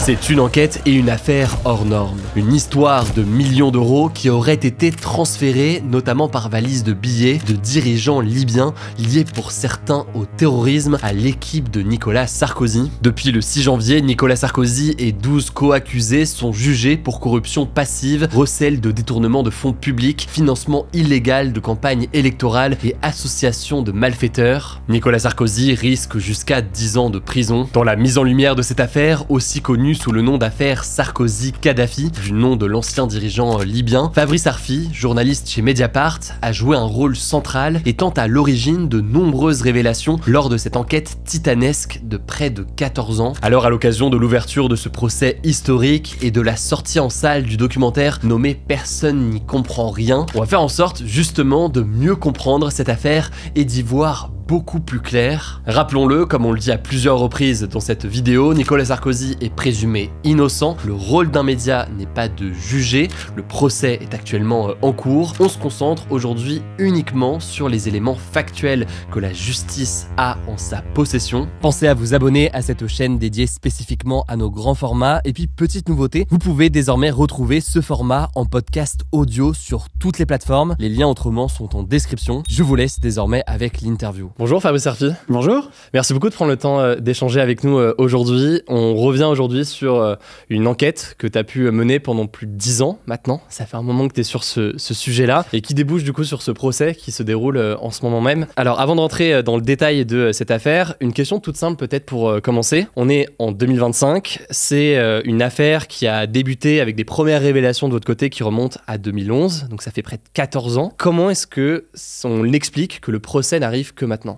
C'est une enquête et une affaire hors norme. Une histoire de millions d'euros qui auraient été transférés, notamment par valise de billets, de dirigeants libyens liés pour certains au terrorisme à l'équipe de Nicolas Sarkozy. Depuis le 6 janvier, Nicolas Sarkozy et 12 co-accusés sont jugés pour corruption passive, recel de détournement de fonds publics, financement illégal de campagnes électorales et association de malfaiteurs. Nicolas Sarkozy risque jusqu'à 10 ans de prison. Dans la mise en lumière de cette affaire, aussi connue sous le nom d'affaire Sarkozy-Kadhafi, du nom de l'ancien dirigeant libyen, Fabrice Arfi, journaliste chez Mediapart, a joué un rôle central, étant à l'origine de nombreuses révélations lors de cette enquête titanesque de près de 14 ans. Alors, à l'occasion de l'ouverture de ce procès historique et de la sortie en salle du documentaire nommé Personne n'y comprend rien, on va faire en sorte justement de mieux comprendre cette affaire et d'y voir beaucoup plus clair. Rappelons-le, comme on le dit à plusieurs reprises dans cette vidéo, Nicolas Sarkozy est présumé innocent. Le rôle d'un média n'est pas de juger. Le procès est actuellement en cours. On se concentre aujourd'hui uniquement sur les éléments factuels que la justice a en sa possession. Pensez à vous abonner à cette chaîne dédiée spécifiquement à nos grands formats. Et puis, petite nouveauté, vous pouvez désormais retrouver ce format en podcast audio sur toutes les plateformes. Les liens autrement sont en description. Je vous laisse désormais avec l'interview. Bonjour Fabrice Arfi. Bonjour. Merci beaucoup de prendre le temps d'échanger avec nous aujourd'hui. On revient aujourd'hui sur une enquête que tu as pu mener pendant plus de 10 ans maintenant. Ça fait un moment que tu es sur ce sujet-là et qui débouche du coup sur ce procès qui se déroule en ce moment même. Alors avant de rentrer dans le détail de cette affaire, une question toute simple peut-être pour commencer. On est en 2025, c'est une affaire qui a débuté avec des premières révélations de votre côté qui remontent à 2011, donc ça fait près de 14 ans. Comment est-ce qu'on explique que le procès n'arrive que maintenant ?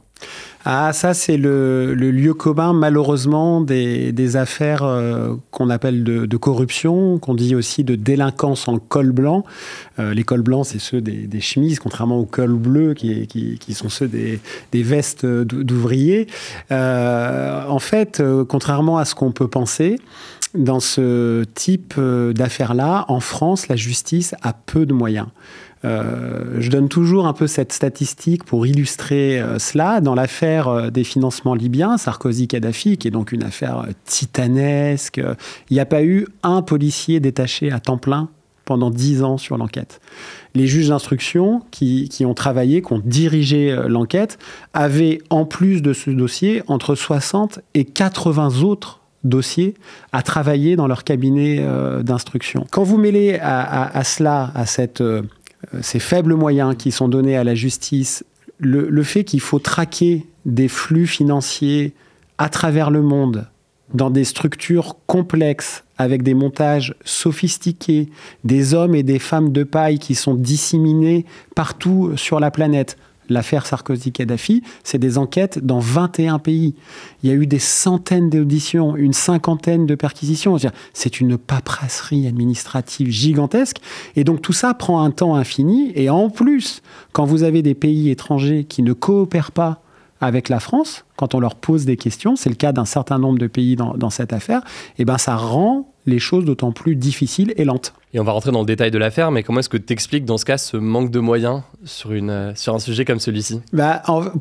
Ah, ça, c'est le lieu commun, malheureusement, des affaires qu'on appelle de corruption, qu'on dit aussi de délinquance en col blanc. Les cols blancs, c'est ceux des chemises, contrairement aux cols bleus, qui sont ceux des vestes d'ouvriers. En fait, contrairement à ce qu'on peut penser, dans ce type d'affaires-là, en France, la justice a peu de moyens. Je donne toujours un peu cette statistique pour illustrer cela. Dans l'affaire des financements libyens, Sarkozy-Kadhafi, qui est donc une affaire titanesque, il n'y a pas eu un policier détaché à temps plein pendant 10 ans sur l'enquête. Les juges d'instruction qui ont travaillé, qui ont dirigé l'enquête, avaient en plus de ce dossier entre 60 et 80 autres dossiers à travailler dans leur cabinet d'instruction. Quand vous mêlez à cela, à ces faibles moyens qui sont donnés à la justice, le fait qu'il faut traquer des flux financiers à travers le monde, dans des structures complexes, avec des montages sophistiqués, des hommes et des femmes de paille qui sont disséminés partout sur la planète. L'affaire Sarkozy-Kadhafi, c'est des enquêtes dans 21 pays. Il y a eu des centaines d'auditions, une cinquantaine de perquisitions. C'est une paperasserie administrative gigantesque. Et donc tout ça prend un temps infini. Et en plus, quand vous avez des pays étrangers qui ne coopèrent pas avec la France, quand on leur pose des questions, c'est le cas d'un certain nombre de pays dans cette affaire, et ben ça rend les choses d'autant plus difficiles et lentes. Et on va rentrer dans le détail de l'affaire, mais comment est-ce que tu expliques dans ce cas ce manque de moyens sur un sujet comme celui-ci ?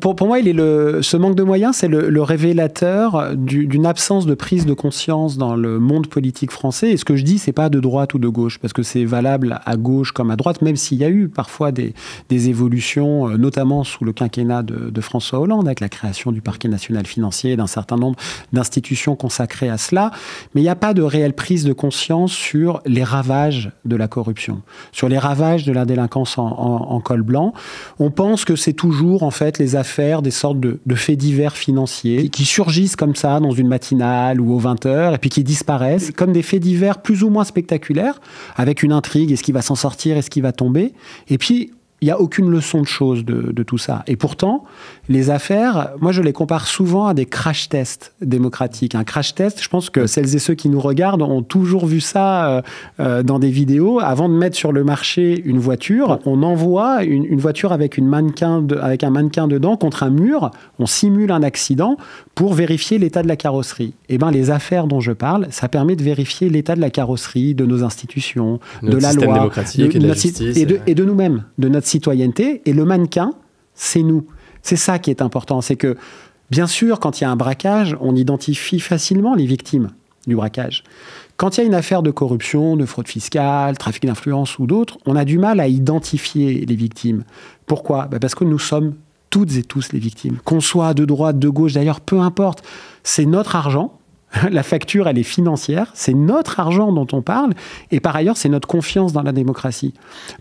Pour moi, ce manque de moyens, c'est le révélateur d'une absence de prise de conscience dans le monde politique français. Et ce que je dis, c'est pas de droite ou de gauche, parce que c'est valable à gauche comme à droite, même s'il y a eu parfois des évolutions, notamment sous le quinquennat de François Hollande, avec la création du parquet national financier, d'un certain nombre d'institutions consacrées à cela. Mais il n'y a pas de réelle prise de conscience sur les ravages de la corruption, sur les ravages de la délinquance en col blanc. On pense que c'est toujours en fait les affaires, des sortes de faits divers financiers qui surgissent comme ça dans une matinale ou aux 20h et puis qui disparaissent comme des faits divers plus ou moins spectaculaires avec une intrigue, est-ce qu'il va s'en sortir, est-ce qu'il va tomber, et puis il n'y a aucune leçon de choses de tout ça. Et pourtant, les affaires, moi je les compare souvent à des crash tests démocratiques. Un crash test, je pense que celles et ceux qui nous regardent ont toujours vu ça dans des vidéos. Avant de mettre sur le marché une voiture, on envoie une voiture avec un mannequin dedans contre un mur, on simule un accident pour vérifier l'état de la carrosserie. Et bien les affaires dont je parle, ça permet de vérifier l'état de la carrosserie, de nos institutions, de la loi, démocratique, de la justice, et de nous-mêmes, de notre citoyenneté. Et le mannequin, c'est nous. C'est ça qui est important. C'est que, bien sûr, quand il y a un braquage, on identifie facilement les victimes. du braquage. Quand il y a une affaire de corruption, de fraude fiscale, trafic d'influence ou d'autres, on a du mal à identifier les victimes. Pourquoi ? Parce que nous sommes toutes et tous les victimes. Qu'on soit de droite, de gauche, d'ailleurs, peu importe. C'est notre argent. La facture, elle est financière. C'est notre argent dont on parle. Et par ailleurs, c'est notre confiance dans la démocratie.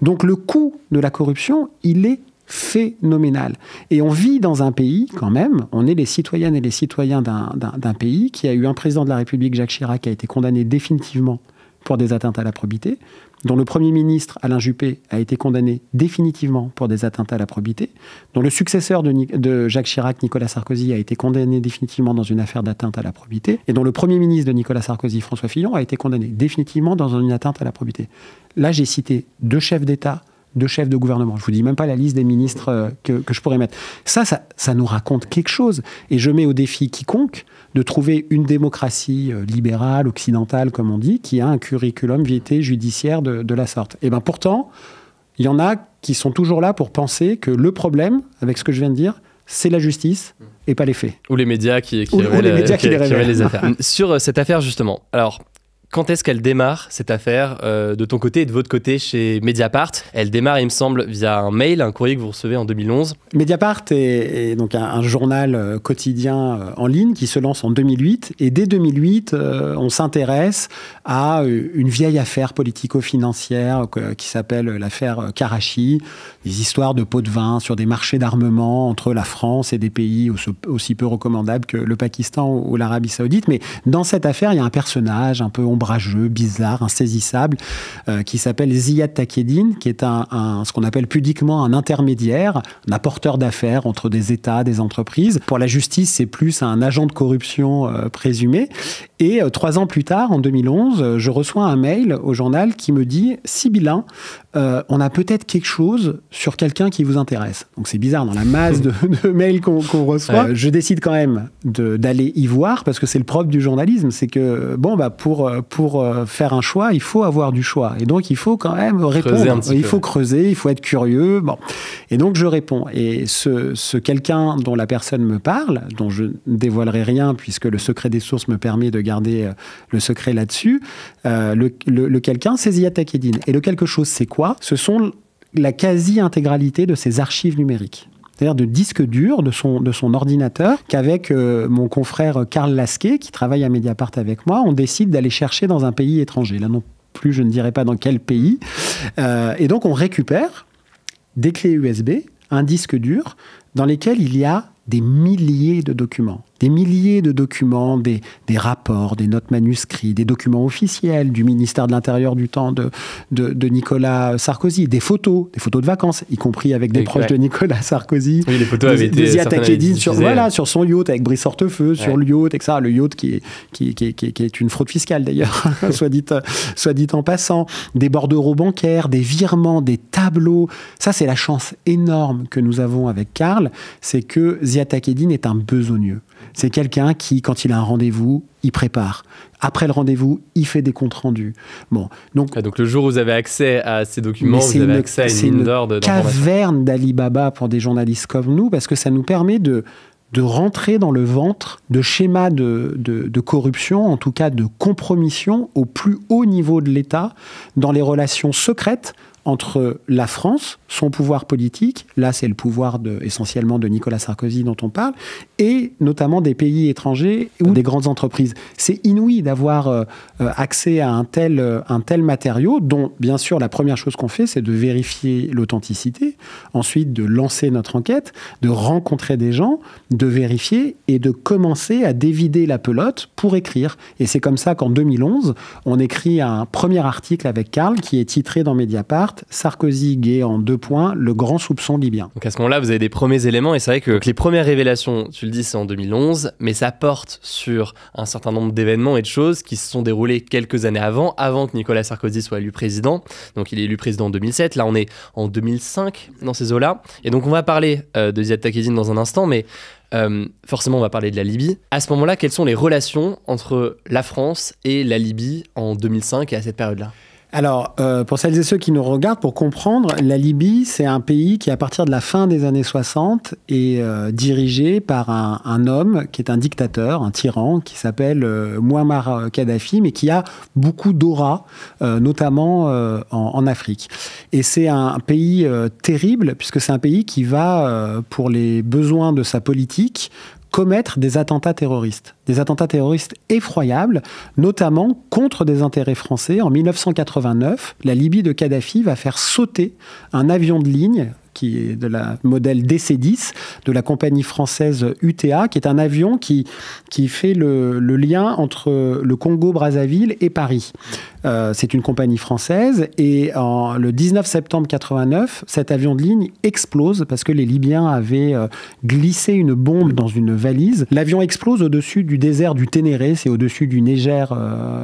Donc le coût de la corruption, il est phénoménal. Et on vit dans un pays, quand même, on est les citoyennes et les citoyens d'un pays qui a eu un président de la République, Jacques Chirac, qui a été condamné définitivement pour des atteintes à la probité, dont le Premier ministre, Alain Juppé, a été condamné définitivement pour des atteintes à la probité, dont le successeur de Jacques Chirac, Nicolas Sarkozy, a été condamné définitivement dans une affaire d'atteinte à la probité, et dont le Premier ministre de Nicolas Sarkozy, François Fillon, a été condamné définitivement dans une atteinte à la probité. Là, j'ai cité 2 chefs d'État, 2 chefs de gouvernement. Je ne vous dis même pas la liste des ministres que je pourrais mettre. Ça nous raconte quelque chose. Et je mets au défi quiconque de trouver une démocratie libérale, occidentale, comme on dit, qui a un curriculum vitae judiciaire de la sorte. Et bien pourtant, il y en a qui sont toujours là pour penser que le problème, avec ce que je viens de dire, c'est la justice et pas les faits. Ou les médias qui révèlent les affaires. Sur cette affaire, justement, alors... Quand est-ce qu'elle démarre, cette affaire, de ton côté et de votre côté chez Mediapart ? Elle démarre, il me semble, via un mail, un courrier que vous recevez en 2011. Mediapart est donc un journal quotidien en ligne qui se lance en 2008. Et dès 2008, on s'intéresse à une vieille affaire politico-financière qui s'appelle l'affaire Karachi. Des histoires de pots de vin sur des marchés d'armement entre la France et des pays aussi peu recommandables que le Pakistan ou l'Arabie Saoudite. Mais dans cette affaire, il y a un personnage un peu ombrageux, bizarre, insaisissable, qui s'appelle Ziad Takieddine, qui est ce qu'on appelle pudiquement un intermédiaire, un apporteur d'affaires entre des États, des entreprises. Pour la justice, c'est plus un agent de corruption présumé. Et 3 ans plus tard, en 2011, je reçois un mail au journal qui me dit « Sybilla, on a peut-être quelque chose sur quelqu'un qui vous intéresse. » Donc c'est bizarre, dans la masse de mails qu'on reçoit. Je décide quand même d'aller y voir, parce que c'est le propre du journalisme, c'est que pour faire un choix, il faut avoir du choix. Et donc il faut quand même répondre. Il faut creuser, il faut être curieux. Bon. Et donc je réponds. Et ce quelqu'un dont la personne me parle, dont je ne dévoilerai rien, puisque le secret des sources me permet de garder le secret là-dessus, le quelqu'un, c'est Ziad Takieddine. Et le quelque chose, c'est quoi ? Ce sont la quasi-intégralité de ses archives numériques. C'est-à-dire de disques durs de son ordinateur, qu'avec mon confrère Karl Lasquet, qui travaille à Mediapart avec moi, on décide d'aller chercher dans un pays étranger. Là non plus, je ne dirai pas dans quel pays. Et donc on récupère des clés USB, un disque dur, dans lesquels il y a des milliers de documents. Des milliers de documents, des rapports, des notes manuscrits, des documents officiels du ministère de l'Intérieur du temps de Nicolas Sarkozy, des photos de vacances, y compris avec des proches de Colas Sarkozy. Oui, les photos avaient été Ziad Takieddine sur son yacht avec Brice Hortefeux, sur le yacht, etc. Le yacht qui est une fraude fiscale d'ailleurs, soit dit en passant. Des bordereaux bancaires, des virements, des tableaux. Ça, c'est la chance énorme que nous avons avec Karl, c'est que Ziad Takieddine est un besogneux. C'est quelqu'un qui, quand il a un rendez-vous, il prépare. Après le rendez-vous, il fait des comptes rendus. Bon, donc le jour où vous avez accès à ces documents, vous avez accès à une mine d'or d'informations. C'est une caverne d'Ali Baba pour des journalistes comme nous, parce que ça nous permet de rentrer dans le ventre de schémas de corruption, en tout cas de compromission au plus haut niveau de l'État, dans les relations secrètes entre la France, son pouvoir politique, là c'est le pouvoir essentiellement de Nicolas Sarkozy dont on parle, et notamment des pays étrangers ou des grandes entreprises. C'est inouï d'avoir accès à un tel matériau, dont bien sûr la première chose qu'on fait, c'est de vérifier l'authenticité, ensuite de lancer notre enquête, de rencontrer des gens, de vérifier et de commencer à dévider la pelote pour écrire. Et c'est comme ça qu'en 2011, on écrit un premier article avec Karl qui est titré dans Mediapart « Sarkozy gay en 2 points, le grand soupçon libyen ». Donc à ce moment-là, vous avez des premiers éléments et c'est vrai que les premières révélations, tu le dis, c'est en 2011, mais ça porte sur un certain nombre d'événements et de choses qui se sont déroulés quelques années avant que Nicolas Sarkozy soit élu président. Donc il est élu président en 2007, là on est en 2005 dans ces eaux-là. Et donc on va parler de Ziad Takieddine dans un instant, mais forcément on va parler de la Libye. À ce moment-là, quelles sont les relations entre la France et la Libye en 2005 et à cette période-là ? Alors, pour celles et ceux qui nous regardent, pour comprendre, la Libye, c'est un pays qui, à partir de la fin des années 60, est dirigé par un homme qui est un dictateur, un tyran, qui s'appelle Mouammar Kadhafi, mais qui a beaucoup d'aura, notamment en Afrique. Et c'est un pays terrible, puisque c'est un pays qui va, pour les besoins de sa politique, commettre des attentats terroristes effroyables, notamment contre des intérêts français. En 1989, la Libye de Kadhafi va faire sauter un avion de ligne qui est de la modèle DC-10 de la compagnie française UTA, qui est un avion qui fait le lien entre le Congo-Brazzaville et Paris. C'est une compagnie française et le 19 septembre 89, cet avion de ligne explose parce que les Libyens avaient glissé une bombe dans une valise. L'avion explose au-dessus du désert du Ténéré, c'est au-dessus du Niger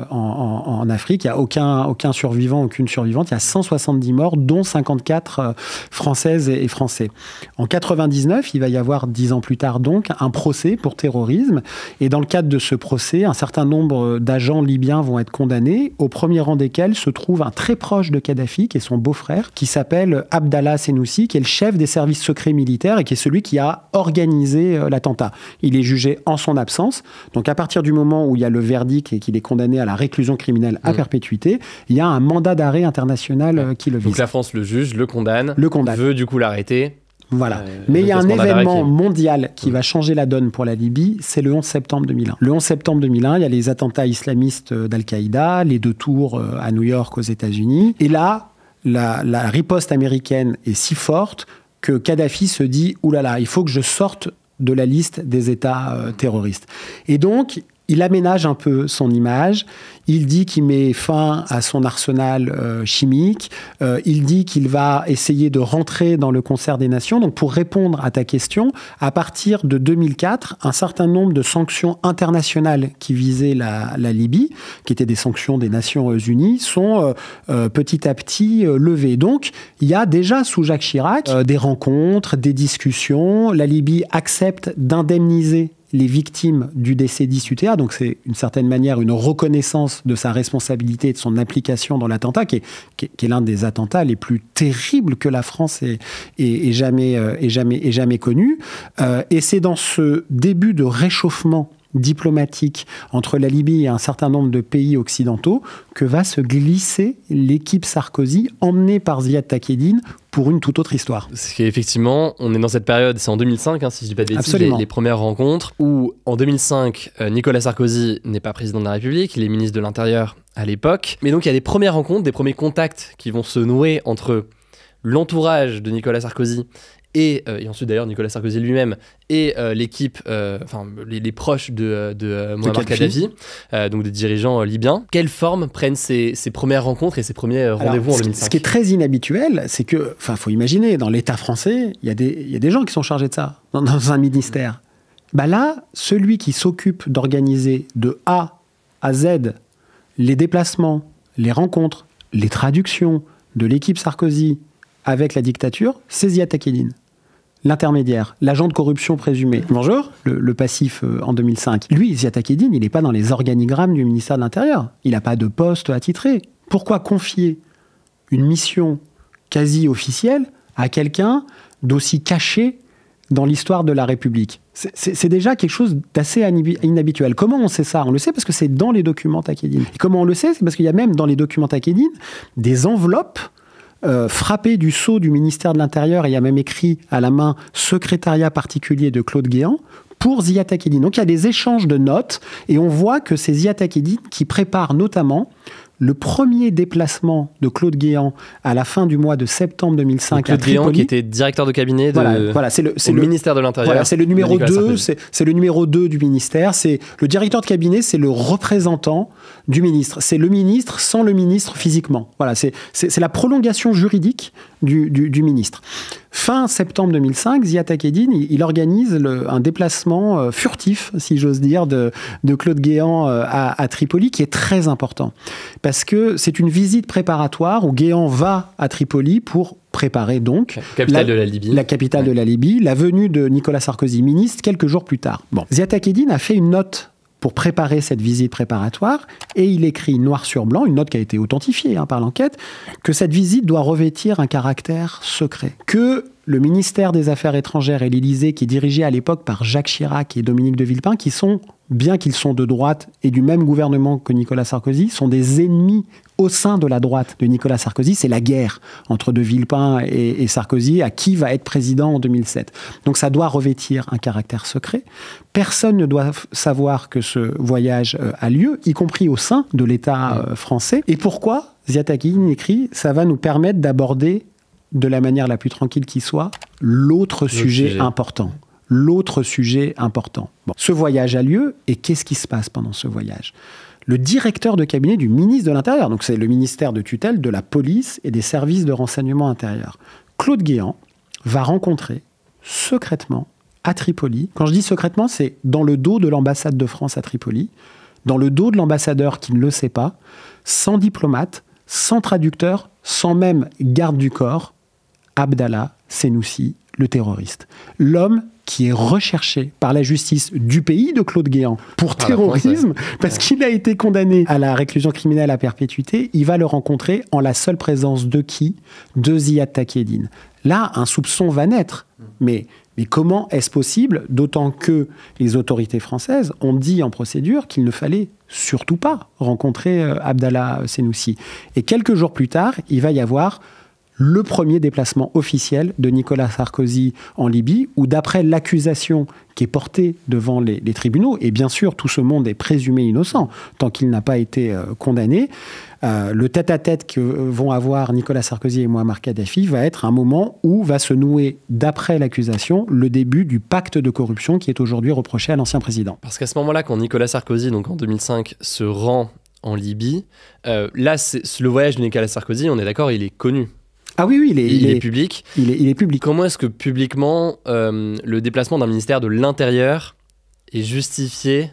en Afrique. Il n'y a aucun survivant, aucune survivante. Il y a 170 morts, dont 54 Françaises et Français. En 99, il va y avoir 10 ans plus tard donc un procès pour terrorisme. Et dans le cadre de ce procès, un certain nombre d'agents libyens vont être condamnés, au premier rang desquels se trouve un très proche de Kadhafi, qui est son beau-frère, qui s'appelle Abdallah Senoussi, qui est le chef des services secrets militaires et qui est celui qui a organisé l'attentat. Il est jugé en son absence. Donc à partir du moment où il y a le verdict et qu'il est condamné à la réclusion criminelle à perpétuité, il y a un mandat d'arrêt international qui le vise. Donc la France le juge, le condamne. Veut du coup l'arrêter. Voilà. Mais il y a un événement mondial qui va changer la donne pour la Libye, c'est le 11 septembre 2001. Le 11 septembre 2001, il y a les attentats islamistes d'Al-Qaïda, les 2 tours à New York aux États-Unis. Et là, la riposte américaine est si forte que Kadhafi se dit « Ouh là là, il faut que je sorte de la liste des États terroristes ». Et donc, il aménage un peu son image. Il dit qu'il met fin à son arsenal chimique. Il dit qu'il va essayer de rentrer dans le concert des nations. Donc, pour répondre à ta question, à partir de 2004, un certain nombre de sanctions internationales qui visaient la Libye, qui étaient des sanctions des Nations Unies, sont petit à petit levées. Donc, il y a déjà sous Jacques Chirac des rencontres, des discussions. La Libye accepte d'indemniser les victimes du DC-10 UTA, donc c'est d'une certaine manière une reconnaissance de sa responsabilité et de son implication dans l'attentat, qui est l'un des attentats les plus terribles que la France ait jamais connu. Et c'est dans ce début de réchauffement diplomatique entre la Libye et un certain nombre de pays occidentaux que va se glisser l'équipe Sarkozy, emmenée par Ziad Takieddine, pour une toute autre histoire. C'est qu'effectivement, on est dans cette période, c'est en 2005, si je ne dis pas de bêtises, les premières rencontres, où en 2005, Nicolas Sarkozy n'est pas président de la République, il est ministre de l'Intérieur à l'époque. Mais donc il y a des premières rencontres, des premiers contacts qui vont se nouer entre l'entourage de Nicolas Sarkozy et ensuite d'ailleurs Nicolas Sarkozy lui-même et l'équipe, les proches de Mouammar Kadhafi, donc des dirigeants libyens. Quelle forme prennent ces premières rencontres et ces premiers rendez-vous en 2005 ? Ce qui est très inhabituel, c'est que, faut imaginer, dans l'État français, il y a des gens qui sont chargés de ça, dans un ministère. Là, celui qui s'occupe d'organiser de A à Z les déplacements, les rencontres, les traductions de l'équipe Sarkozy avec la dictature, c'est Ziad Takieddine. L'intermédiaire, l'agent de corruption présumé. Bonjour, le passif en 2005. Lui, Ziad Takieddine, il n'est pas dans les organigrammes du ministère de l'Intérieur. Il n'a pas de poste attitré. Pourquoi confier une mission quasi officielle à quelqu'un d'aussi caché dans l'histoire de la République ? C'est déjà quelque chose d'assez inhabituel. Comment on sait ça ? On le sait parce que c'est dans les documents Takieddine. Et comment on le sait ? C'est parce qu'il y a même dans les documents Takieddine des enveloppes frappé du sceau du ministère de l'Intérieur, et il y a même écrit à la main « Secrétariat particulier de Claude Guéant » pour Ziad Takieddine. Donc il y a des échanges de notes, et on voit que c'est Ziad Takieddine qui prépare notamment le premier déplacement de Claude Guéant à la fin du mois de septembre 2005 Claude à Tripoli. Guéant qui était directeur de cabinet c'est le ministère de l'Intérieur. Voilà, c'est le numéro 2, c'est le numéro 2 du ministère. C'est le directeur de cabinet, c'est le représentant du ministre. C'est le ministre sans le ministre physiquement. Voilà, c'est la prolongation juridique du ministre. Fin septembre 2005, Ziad Takieddine, il organise un déplacement furtif, si j'ose dire, de Claude Guéant à Tripoli, qui est très important. Parce que c'est une visite préparatoire où Guéant va à Tripoli pour préparer donc la capitale de la Libye, la venue de Nicolas Sarkozy, ministre, quelques jours plus tard. Ziad Takieddine a fait une note pour préparer cette visite préparatoire, et il écrit noir sur blanc, une note qui a été authentifiée par l'enquête, que cette visite doit revêtir un caractère secret, que le ministère des Affaires étrangères et l'Élysée, qui est dirigé à l'époque par Jacques Chirac et Dominique de Villepin, qui sont, bien qu'ils sont de droite et du même gouvernement que Nicolas Sarkozy, sont des ennemis au sein de la droite de Nicolas Sarkozy. C'est la guerre entre de Villepin et Sarkozy à qui va être président en 2007. Donc ça doit revêtir un caractère secret. Personne ne doit savoir que ce voyage a lieu, y compris au sein de l'État français. Et pourquoi Ziad Takieddine écrit « Ça va nous permettre d'aborder de la manière la plus tranquille qui soit, l'autre sujet important. » L'autre sujet important. Bon, ce voyage a lieu, et qu'est-ce qui se passe pendant ce voyage ? Le directeur de cabinet du ministre de l'Intérieur, donc c'est le ministère de tutelle de la police et des services de renseignement intérieur, Claude Guéant, va rencontrer secrètement à Tripoli, quand je dis secrètement, c'est dans le dos de l'ambassade de France à Tripoli, dans le dos de l'ambassadeur qui ne le sait pas, sans diplomate, sans traducteur, sans même garde du corps, Abdallah Senussi, le terroriste. L'homme qui est recherché par la justice du pays de Claude Guéant pour terrorisme, parce qu'il a été condamné à la réclusion criminelle à perpétuité, il va le rencontrer en la seule présence de qui ? De Ziad Takieddine. Là, un soupçon va naître. Mais comment est-ce possible ? D'autant que les autorités françaises ont dit en procédure qu'il ne fallait surtout pas rencontrer Abdallah Senussi. Et quelques jours plus tard, il va y avoir le premier déplacement officiel de Nicolas Sarkozy en Libye, où d'après l'accusation qui est portée devant les tribunaux, et bien sûr tout ce monde est présumé innocent tant qu'il n'a pas été condamné, le tête-à-tête que vont avoir Nicolas Sarkozy et Mouammar Kadhafi va être un moment où va se nouer, d'après l'accusation, le début du pacte de corruption qui est aujourd'hui reproché à l'ancien président. Parce qu'à ce moment-là, quand Nicolas Sarkozy, donc en 2005, se rend en Libye, là, le voyage de Nicolas Sarkozy, on est d'accord, il est connu. Ah oui, il est public. Il est public. Comment est-ce que publiquement le déplacement d'un ministère de l'Intérieur est justifié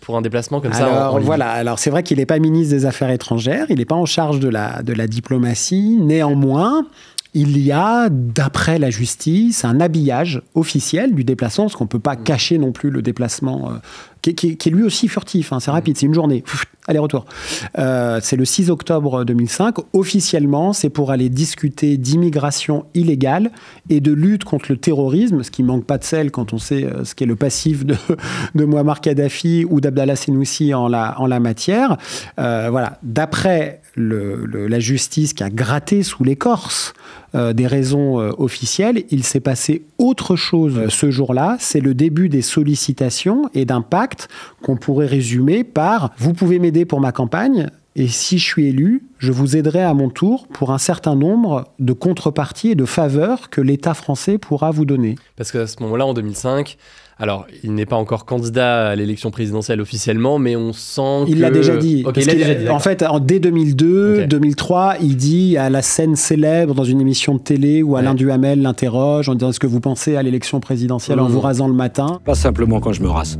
pour un déplacement comme ça en Libye ? Voilà, alors c'est vrai qu'il n'est pas ministre des Affaires étrangères, il n'est pas en charge de la diplomatie. Néanmoins, il y a, d'après la justice, un habillage officiel du déplacement, parce qu'on ne peut pas cacher non plus le déplacement, qui est lui aussi furtif, c'est rapide, c'est une journée, aller-retour. C'est le 6 octobre 2005. Officiellement, c'est pour aller discuter d'immigration illégale et de lutte contre le terrorisme, ce qui ne manque pas de sel quand on sait ce qu'est le passif de Mouammar Kadhafi ou d'Abdallah Senussi en la matière. Voilà. D'après la justice qui a gratté sous l'écorce des raisons officielles, il s'est passé autre chose ce jour-là. C'est le début des sollicitations et d'un pacte qu'on pourrait résumer par « Vous pouvez m'aider pour ma campagne, et si je suis élu, je vous aiderai à mon tour pour un certain nombre de contreparties et de faveurs que l'État français pourra vous donner. » Parce qu'à ce moment-là, en 2005... Alors, il n'est pas encore candidat à l'élection présidentielle officiellement, mais on sent il l'a déjà dit. Okay, il l'a déjà dit. En fait, dès 2002, 2003, il dit à la scène célèbre dans une émission de télé où Alain Duhamel l'interroge en disant « Est-ce que vous pensez à l'élection présidentielle en vous rasant le matin ?» Pas simplement quand je me rase.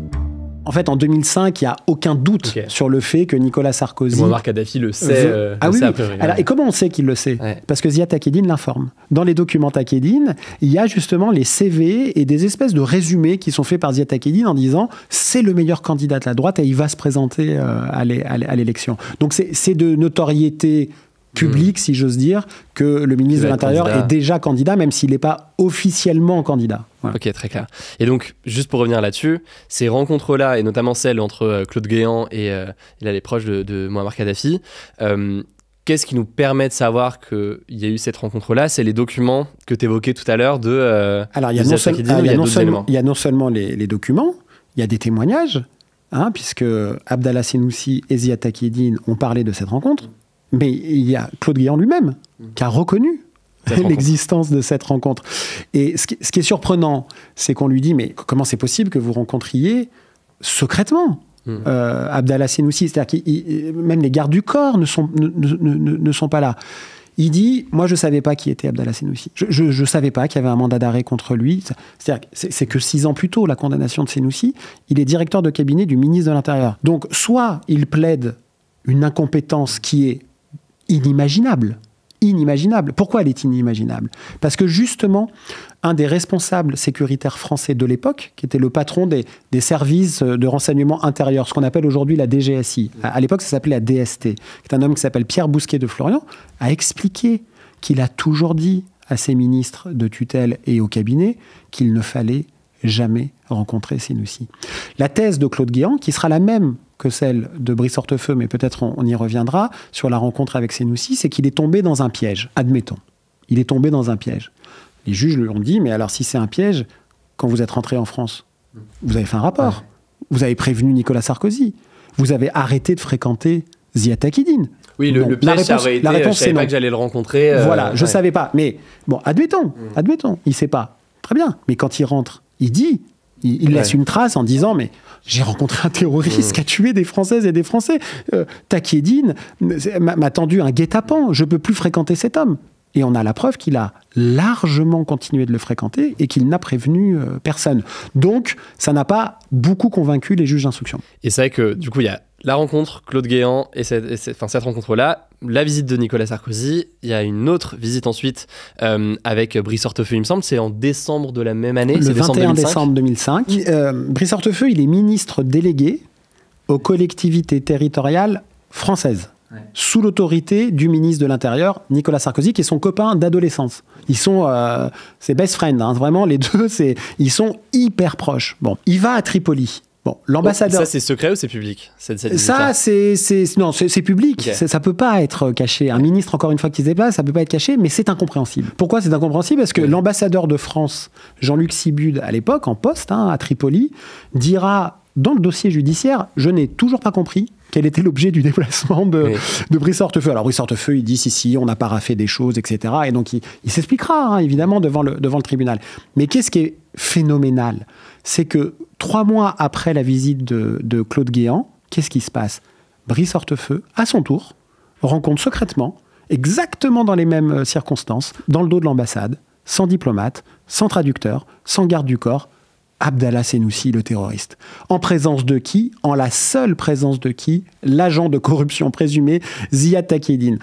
En fait, en 2005, il n'y a aucun doute sur le fait que Nicolas Sarkozy... Mouammar Kadhafi le sait, oui. a priori. Alors, et comment on sait qu'il le sait ? Parce que Ziad Takieddine l'informe. Dans les documents Takieddine, il y a justement les CV et des espèces de résumés qui sont faits par Ziad Takieddine en disant « c'est le meilleur candidat de la droite et il va se présenter à l'élection ». Donc c'est de notoriété publique, si j'ose dire, que le ministre de l'Intérieur est déjà candidat, même s'il n'est pas officiellement candidat. Voilà. Ok, très clair. Et donc, juste pour revenir là-dessus, ces rencontres-là, et notamment celle entre Claude Guéant et là, les proches de Mouammar Kadhafi, qu'est-ce qui nous permet de savoir qu'il y a eu cette rencontre-là ? C'est les documents que tu évoquais tout à l'heure de... Alors, il y a non seulement les documents, il y a des témoignages, puisque Abdallah Senussi et Ziad Takieddine ont parlé de cette rencontre, mais il y a Claude Guéant lui-même qui a reconnu l'existence de cette rencontre. Et ce qui est surprenant, c'est qu'on lui dit « Mais comment c'est possible que vous rencontriez secrètement Abdallah Senussi ?» C'est-à-dire que même les gardes du corps ne sont pas là. Il dit « Moi, je ne savais pas qui était Abdallah Senussi. Je ne savais pas qu'il y avait un mandat d'arrêt contre lui. » C'est-à-dire c'est que 6 ans plus tôt, la condamnation de Senussi, il est directeur de cabinet du ministre de l'Intérieur. Donc, soit il plaide une incompétence qui est inimaginable, inimaginable. Pourquoi elle est inimaginable? Parce que justement, un des responsables sécuritaires français de l'époque, qui était le patron des services de renseignement intérieur, ce qu'on appelle aujourd'hui la DGSI, à l'époque ça s'appelait la DST, qui est un homme qui s'appelle Pierre Bousquet de Florian, a expliqué qu'il a toujours dit à ses ministres de tutelle et au cabinet qu'il ne fallait jamais rencontrer Senoussi. La thèse de Claude Guéant, qui sera la même que celle de Brice Hortefeux, mais peut-être on y reviendra, sur la rencontre avec Senoussi, c'est qu'il est tombé dans un piège. Admettons, il est tombé dans un piège. Les juges lui ont dit, mais alors si c'est un piège, quand vous êtes rentré en France, vous avez fait un rapport, vous avez prévenu Nicolas Sarkozy, vous avez arrêté de fréquenter Ziad Takieddine. Oui, le piège, ça aurait été, je ne savais pas que j'allais le rencontrer. Voilà, je ne savais pas. Mais bon, admettons, il ne sait pas. Très bien. Mais quand il rentre, il dit, il laisse une trace en disant, mais j'ai rencontré un terroriste qui a tué des Françaises et des Français. Takieddine m'a tendu un guet-apens. Je ne peux plus fréquenter cet homme. Et on a la preuve qu'il a largement continué de le fréquenter et qu'il n'a prévenu personne. Donc, ça n'a pas beaucoup convaincu les juges d'instruction. Et c'est vrai que, du coup, il y a la rencontre Claude Guéant et cette rencontre-là, la visite de Nicolas Sarkozy. Il y a une autre visite ensuite avec Brice Hortefeux, il me semble. C'est en décembre de la même année. Le 21 décembre 2005. Brice Hortefeux, il est ministre délégué aux collectivités territoriales françaises. Sous l'autorité du ministre de l'Intérieur, Nicolas Sarkozy, qui est son copain d'adolescence. Ils sont ses best friends, hein, vraiment, les deux, ils sont hyper proches. Bon, il va à Tripoli. Bon, l'ambassadeur... Ça, c'est secret ou c'est public, ça, c'est public. Okay. Ça peut pas être caché. Un ministre, encore une fois, qui se déplace, ça peut pas être caché, mais c'est incompréhensible. Pourquoi c'est incompréhensible? Parce que l'ambassadeur de France, Jean-Luc Sibud, à l'époque, en poste, à Tripoli, dira, dans le dossier judiciaire, je n'ai toujours pas compris quel était l'objet du déplacement de Brice Hortefeux. Alors Brice Hortefeux, il dit si, on a paraphé des choses, etc. Et donc il s'expliquera, hein, évidemment, devant le tribunal. Mais qu'est-ce qui est phénoménal? C'est que 3 mois après la visite de Claude Guéant, qu'est-ce qui se passe? Brice Hortefeux, à son tour, rencontre secrètement, exactement dans les mêmes circonstances, dans le dos de l'ambassade, sans diplomate, sans traducteur, sans garde du corps, Abdallah Senoussi, le terroriste. En présence de qui? En la seule présence de qui? L'agent de corruption présumé, Ziad Takieddine.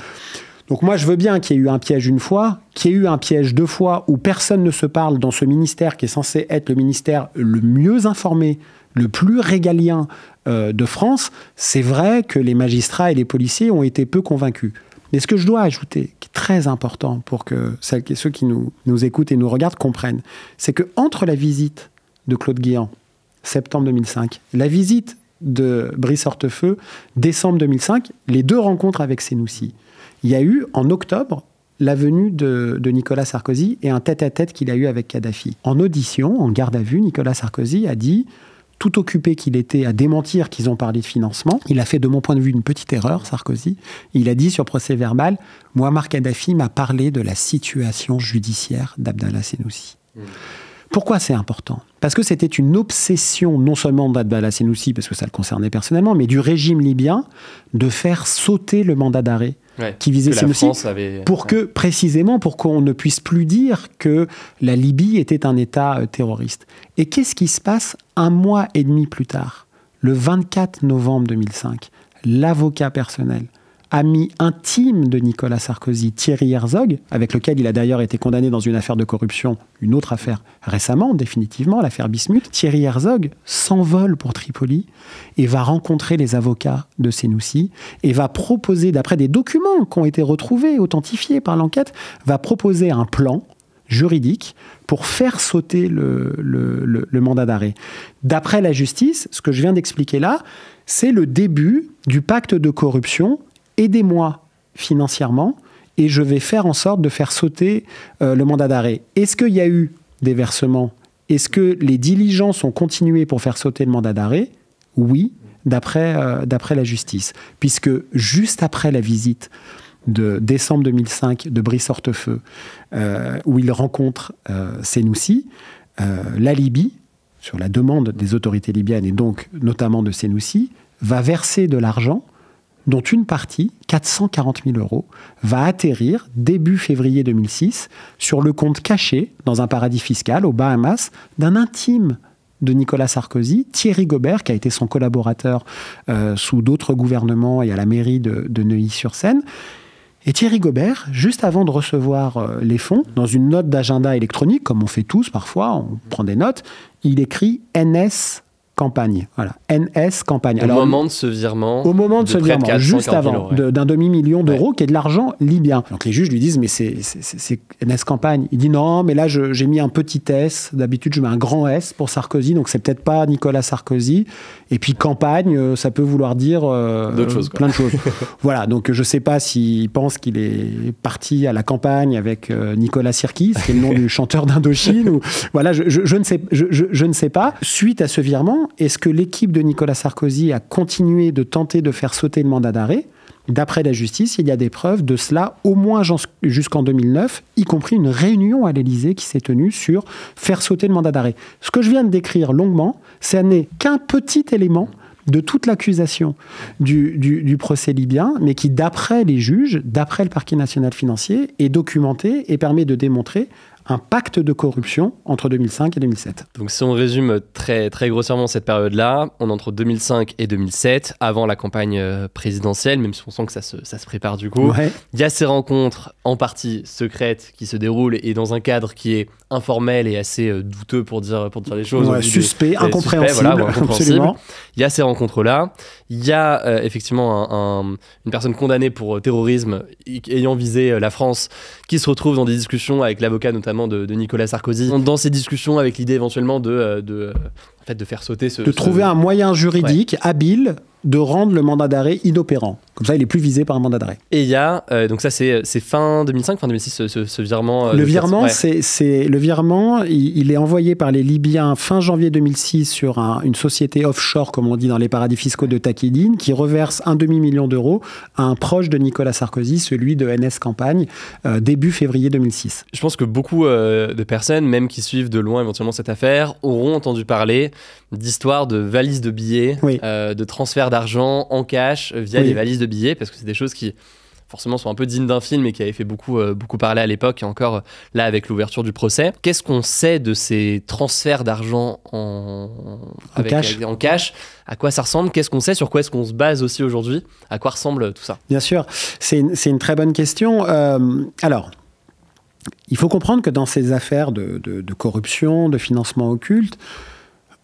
Donc moi, je veux bien qu'il y ait eu un piège une fois, qu'il y ait eu un piège 2 fois, où personne ne se parle dans ce ministère qui est censé être le ministère le mieux informé, le plus régalien de France. C'est vrai que les magistrats et les policiers ont été peu convaincus. Mais ce que je dois ajouter, qui est très important pour que ceux qui nous écoutent et nous regardent comprennent, c'est qu'entre la visite de Claude Guéant, septembre 2005, la visite de Brice Hortefeux, décembre 2005, les 2 rencontres avec Senoussi. Il y a eu, en octobre, la venue de Nicolas Sarkozy et un tête-à-tête qu'il a eu avec Kadhafi. En audition, en garde à vue, Nicolas Sarkozy a dit, tout occupé qu'il était à démentir qu'ils ont parlé de financement, il a fait, de mon point de vue, une petite erreur, Sarkozy. Il a dit sur procès verbal, Mouammar Kadhafi m'a parlé de la situation judiciaire d'Abdallah Senoussi. Pourquoi c'est important? Parce que c'était une obsession, non seulement d'Abdallah Senoussi, parce que ça le concernait personnellement, mais du régime libyen, de faire sauter le mandat d'arrêt qui visait Senoussi, précisément pour qu'on ne puisse plus dire que la Libye était un État terroriste. Et qu'est-ce qui se passe 1 mois et demi plus tard? Le 24 novembre 2005, l'avocat personnel, ami intime de Nicolas Sarkozy, Thierry Herzog, avec lequel il a d'ailleurs été condamné dans une affaire de corruption, une autre affaire récemment, définitivement, l'affaire Bismuth. Thierry Herzog s'envole pour Tripoli et va rencontrer les avocats de Senoussi et va proposer, d'après des documents qui ont été retrouvés, authentifiés par l'enquête, va proposer un plan juridique pour faire sauter le mandat d'arrêt. D'après la justice, ce que je viens d'expliquer là, c'est le début du pacte de corruption. Aidez-moi financièrement et je vais faire en sorte de faire sauter le mandat d'arrêt. Est-ce qu'il y a eu des versements? Est-ce que les diligences ont continué pour faire sauter le mandat d'arrêt? Oui, d'après la justice. Puisque juste après la visite de décembre 2005 de Brice Hortefeux, où il rencontre Senoussi, la Libye, sur la demande des autorités libyennes et donc notamment de Senoussi, va verser de l'argent dont une partie, 440 000 €, va atterrir début février 2006 sur le compte caché dans un paradis fiscal aux Bahamas d'un intime de Nicolas Sarkozy, Thierry Gobert, qui a été son collaborateur sous d'autres gouvernements et à la mairie de Neuilly-sur-Seine. Et Thierry Gobert, juste avant de recevoir les fonds, dans une note d'agenda électronique, comme on fait tous parfois, on prend des notes, il écrit NS Campagne. Voilà, NS Campagne. Au moment de ce virement. Au moment de ce virement, juste avant, d'un demi-million d'euros, qui est de l'argent libyen. Donc les juges lui disent, mais c'est NS Campagne. Il dit non, mais là j'ai mis un petit S. D'habitude je mets un grand S pour Sarkozy, donc c'est peut-être pas Nicolas Sarkozy. Et puis campagne, ça peut vouloir dire d'autres choses, plein de choses. Voilà, donc je sais pas s'il pense qu'il est parti à la campagne avec Nicolas Sirkis, qui est le nom du chanteur d'Indochine. Ou, voilà, je ne sais pas. Suite à ce virement, est-ce que l'équipe de Nicolas Sarkozy a continué de tenter de faire sauter le mandat d'arrêt ? D'après la justice, il y a des preuves de cela, au moins jusqu'en 2009, y compris une réunion à l'Élysée qui s'est tenue sur faire sauter le mandat d'arrêt. Ce que je viens de décrire longuement, ça n'est qu'un petit élément de toute l'accusation du procès libyen, mais qui, d'après les juges, d'après le parquet national financier, est documenté et permet de démontrer un pacte de corruption entre 2005 et 2007. Donc si on résume très, très grossièrement cette période-là, on est entre 2005 et 2007, avant la campagne présidentielle, même si on sent que ça se prépare du coup. Ouais. Il y a ces rencontres en partie secrètes qui se déroulent et dans un cadre qui est informel et assez douteux pour dire les choses. Ouais, suspect, incompréhensible, voilà, absolument. Il y a ces rencontres-là. Il y a effectivement une personne condamnée pour terrorisme ayant visé la France qui se retrouve dans des discussions avec l'avocat notamment de Nicolas Sarkozy. Dans ces discussions avec l'idée éventuellement de faire sauter de trouver un moyen juridique habile de rendre le mandat d'arrêt inopérant. Comme ça, il est plus visé par un mandat d'arrêt. Et il y a, donc ça c'est fin 2005, fin 2006, ce virement. Le virement, il est envoyé par les Libyens fin janvier 2006 sur une société offshore, comme on dit dans les paradis fiscaux de Takedine, qui reverse un demi-million d'euros à un proche de Nicolas Sarkozy, celui de NS Campagne, début février 2006. Je pense que beaucoup de personnes, même qui suivent de loin éventuellement cette affaire, auront entendu parler d'histoires de valises de billets, de transferts d'argent en cash via les valises de billets, parce que c'est des choses qui forcément sont un peu dignes d'un film et qui avaient fait beaucoup parler à l'époque, et encore là avec l'ouverture du procès. Qu'est-ce qu'on sait de ces transferts d'argent en cash? À quoi ça ressemble? Qu'est-ce qu'on sait? Sur quoi est-ce qu'on se base aussi aujourd'hui? À quoi ressemble tout ça? Bien sûr, c'est une très bonne question. Alors, il faut comprendre que dans ces affaires de corruption, de financement occulte,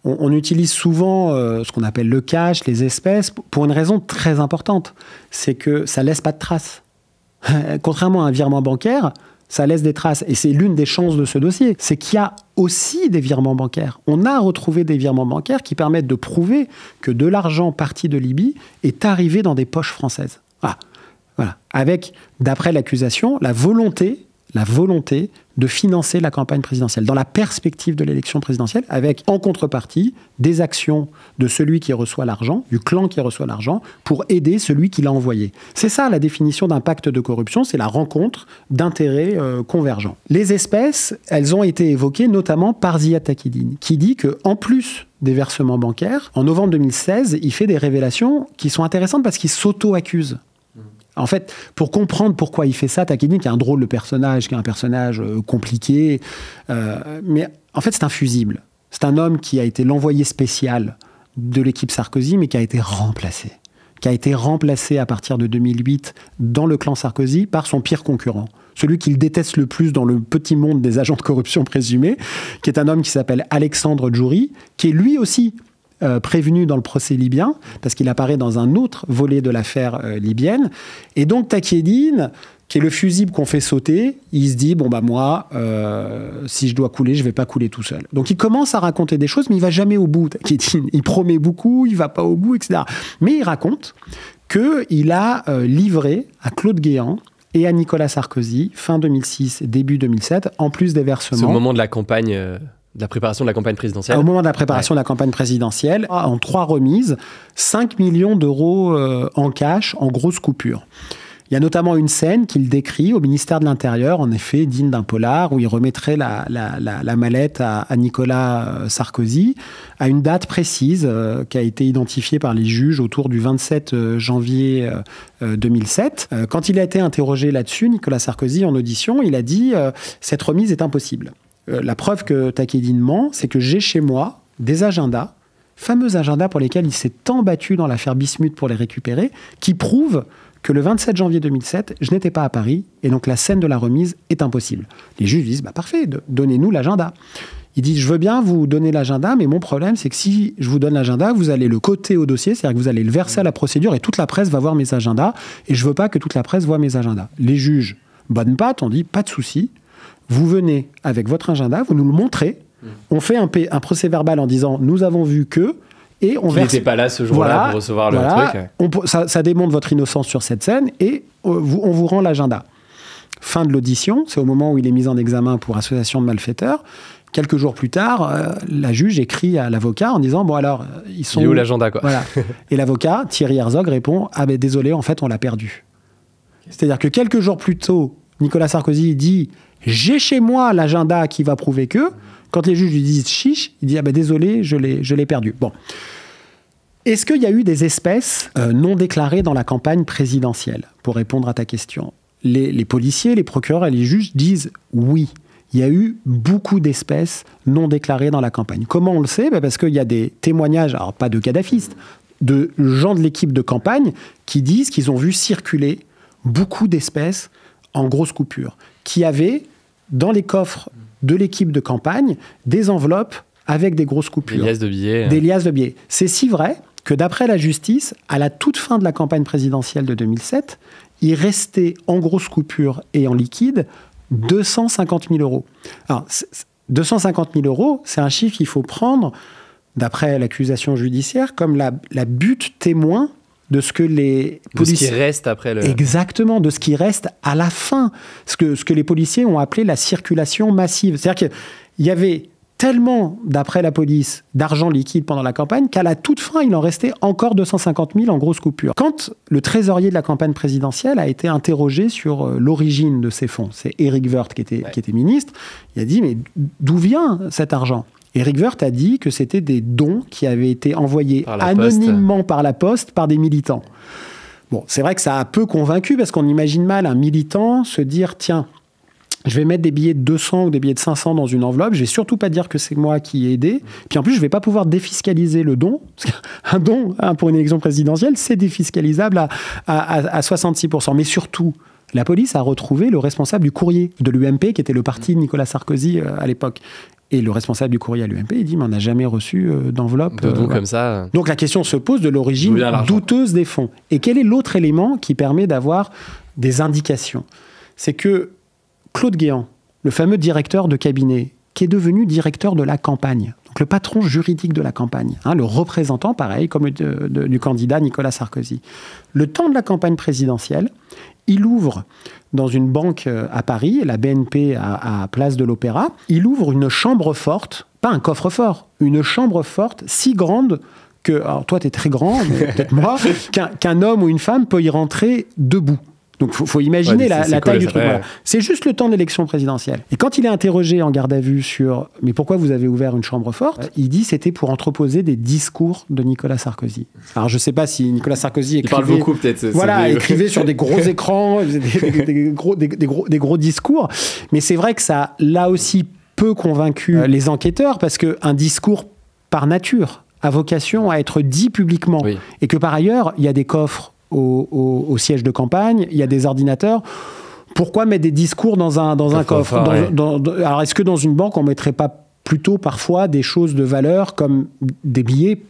on utilise souvent ce qu'on appelle le cash, les espèces, pour une raison très importante. C'est que ça ne laisse pas de traces. Contrairement à un virement bancaire, ça laisse des traces. Et c'est l'une des chances de ce dossier. C'est qu'il y a aussi des virements bancaires. On a retrouvé des virements bancaires qui permettent de prouver que de l'argent parti de Libye est arrivé dans des poches françaises. Voilà. Avec, d'après l'accusation, la volonté de financer la campagne présidentielle, dans la perspective de l'élection présidentielle, avec en contrepartie des actions de celui qui reçoit l'argent, du clan qui reçoit l'argent, pour aider celui qui l'a envoyé. C'est ça la définition d'un pacte de corruption, c'est la rencontre d'intérêts convergents. Les espèces, elles ont été évoquées notamment par Ziad Takieddine, qui dit qu'en plus des versements bancaires, en novembre 2016, il fait des révélations qui sont intéressantes parce qu'il s'auto-accuse. En fait, pour comprendre pourquoi il fait ça, Takieddine, qui est un drôle de personnage, qui est un personnage compliqué, mais en fait, c'est un fusible. C'est un homme qui a été l'envoyé spécial de l'équipe Sarkozy, mais qui a été remplacé à partir de 2008 dans le clan Sarkozy par son pire concurrent. Celui qu'il déteste le plus dans le petit monde des agents de corruption présumés, qui est un homme qui s'appelle Alexandre Djouri, qui est lui aussi prévenu dans le procès libyen, parce qu'il apparaît dans un autre volet de l'affaire libyenne. Et donc Takieddine, qui est le fusible qu'on fait sauter, il se dit, moi, si je dois couler, je ne vais pas couler tout seul. Donc il commence à raconter des choses, mais il ne va jamais au bout, Takieddine. Il promet beaucoup, il ne va pas au bout, etc. Mais il raconte qu'il a livré à Claude Guéant et à Nicolas Sarkozy, fin 2006, début 2007, en plus des versements. C'est au moment de la campagne... de la préparation de la campagne présidentielle. Au moment de la préparation de la campagne présidentielle, en 3 remises, 5 millions d'euros en cash, en grosses coupures. Il y a notamment une scène qu'il décrit au ministère de l'Intérieur, en effet, digne d'un polar, où il remettrait la mallette à Nicolas Sarkozy, à une date précise qui a été identifiée par les juges autour du 27 janvier 2007. Quand il a été interrogé là-dessus, Nicolas Sarkozy, en audition, il a dit « Cette remise est impossible ». La preuve que Takieddine ment, c'est que j'ai chez moi des agendas, fameux agendas pour lesquels il s'est tant battu dans l'affaire Bismuth pour les récupérer, qui prouvent que le 27 janvier 2007, je n'étais pas à Paris, et donc la scène de la remise est impossible. Les juges disent, parfait, donnez-nous l'agenda. Il dit, je veux bien vous donner l'agenda, mais mon problème, c'est que si je vous donne l'agenda, vous allez le coter au dossier, c'est-à-dire que vous allez le verser à la procédure, et toute la presse va voir mes agendas, et je veux pas que toute la presse voit mes agendas. Les juges, bonne patte, on dit, pas de souci, vous venez avec votre agenda, vous nous le montrez, on fait un procès-verbal en disant, nous avons vu que, et on verse... Il n'était pas là ce jour-là pour recevoir le truc. Ça démontre votre innocence sur cette scène, et on vous rend l'agenda. Fin de l'audition, c'est au moment où il est mis en examen pour association de malfaiteurs. Quelques jours plus tard, la juge écrit à l'avocat en disant, bon alors, ils sont... Il est où l'agenda, quoi? Voilà. Et l'avocat, Thierry Herzog, répond, ah ben désolé, en fait, on l'a perdu. Okay. C'est-à-dire que quelques jours plus tôt, Nicolas Sarkozy dit, j'ai chez moi l'agenda qui va prouver que... Quand les juges lui disent chiche, il dit, ah ben désolé, je l'ai perdu. Bon. Est-ce qu'il y a eu des espèces non déclarées dans la campagne présidentielle? Pour répondre à ta question. Les policiers, les procureurs et les juges disent oui. Il y a eu beaucoup d'espèces non déclarées dans la campagne. Comment on le sait? Parce qu'il y a des témoignages, alors pas de kadhafistes, de gens de l'équipe de campagne qui disent qu'ils ont vu circuler beaucoup d'espèces en grosses coupures, qui avaient dans les coffres de l'équipe de campagne des enveloppes avec des grosses coupures. Des liasses de billets. Des liasses de billets. C'est si vrai que d'après la justice, à la toute fin de la campagne présidentielle de 2007, il restait en grosses coupures et en liquide 250 000 euros. Alors, 250 000 euros, c'est un chiffre qu'il faut prendre, d'après l'accusation judiciaire, comme la butte témoin de ce que les policiers... De ce qui reste après le... Exactement, de ce qui reste à la fin. Ce que les policiers ont appelé la circulation massive. C'est-à-dire qu'il y avait tellement, d'après la police, d'argent liquide pendant la campagne qu'à la toute fin, il en restait encore 250 000 en grosses coupures. Quand le trésorier de la campagne présidentielle a été interrogé sur l'origine de ces fonds, c'est Éric Woerth qui était ministre, il a dit, mais d'où vient cet argent? Éric Woerth a dit que c'était des dons qui avaient été envoyés anonymement par la poste par des militants. Bon, c'est vrai que ça a peu convaincu parce qu'on imagine mal un militant se dire, tiens, je vais mettre des billets de 200 ou des billets de 500 dans une enveloppe. Je vais surtout pas dire que c'est moi qui ai aidé. Puis en plus, je vais pas pouvoir défiscaliser le don. Parce qu'un don pour une élection présidentielle, c'est défiscalisable à 66%. Mais surtout, la police a retrouvé le responsable du courrier de l'UMP, qui était le parti de Nicolas Sarkozy à l'époque. Et le responsable du courrier à l'UMP, il dit, mais on n'a jamais reçu d'enveloppe. De dons comme ça. Donc la question se pose de l'origine douteuse des fonds. Et quel est l'autre élément qui permet d'avoir des indications? C'est que Claude Guéant, le fameux directeur de cabinet, qui est devenu directeur de la campagne, donc le patron juridique de la campagne, le représentant, pareil, comme du candidat Nicolas Sarkozy. Le temps de la campagne présidentielle, il ouvre dans une banque à Paris, la BNP à Place de l'Opéra, il ouvre une chambre forte, pas un coffre-fort, une chambre forte si grande que, alors toi t'es très grand, mais peut-être moi, qu'un homme ou une femme peut y rentrer debout. Donc, il faut imaginer la taille du truc. Voilà. C'est juste le temps de l'élection présidentielle. Et quand il est interrogé en garde à vue sur « Mais pourquoi vous avez ouvert une chambre forte ?» Il dit « C'était pour entreposer des discours de Nicolas Sarkozy. » Alors, je ne sais pas si Nicolas Sarkozy écrivait... Il parle beaucoup, peut-être. Voilà, écrivait sur des gros écrans, des gros discours. Mais c'est vrai que ça a, là aussi, peu convaincu les enquêteurs, parce qu'un discours, par nature, a vocation à être dit publiquement. Oui. Et que, par ailleurs, il y a des coffres au siège de campagne, il y a des ordinateurs. Pourquoi mettre des discours dans un coffre? Alors, est-ce que dans une banque, on ne mettrait pas plutôt parfois des choses de valeur comme des billets,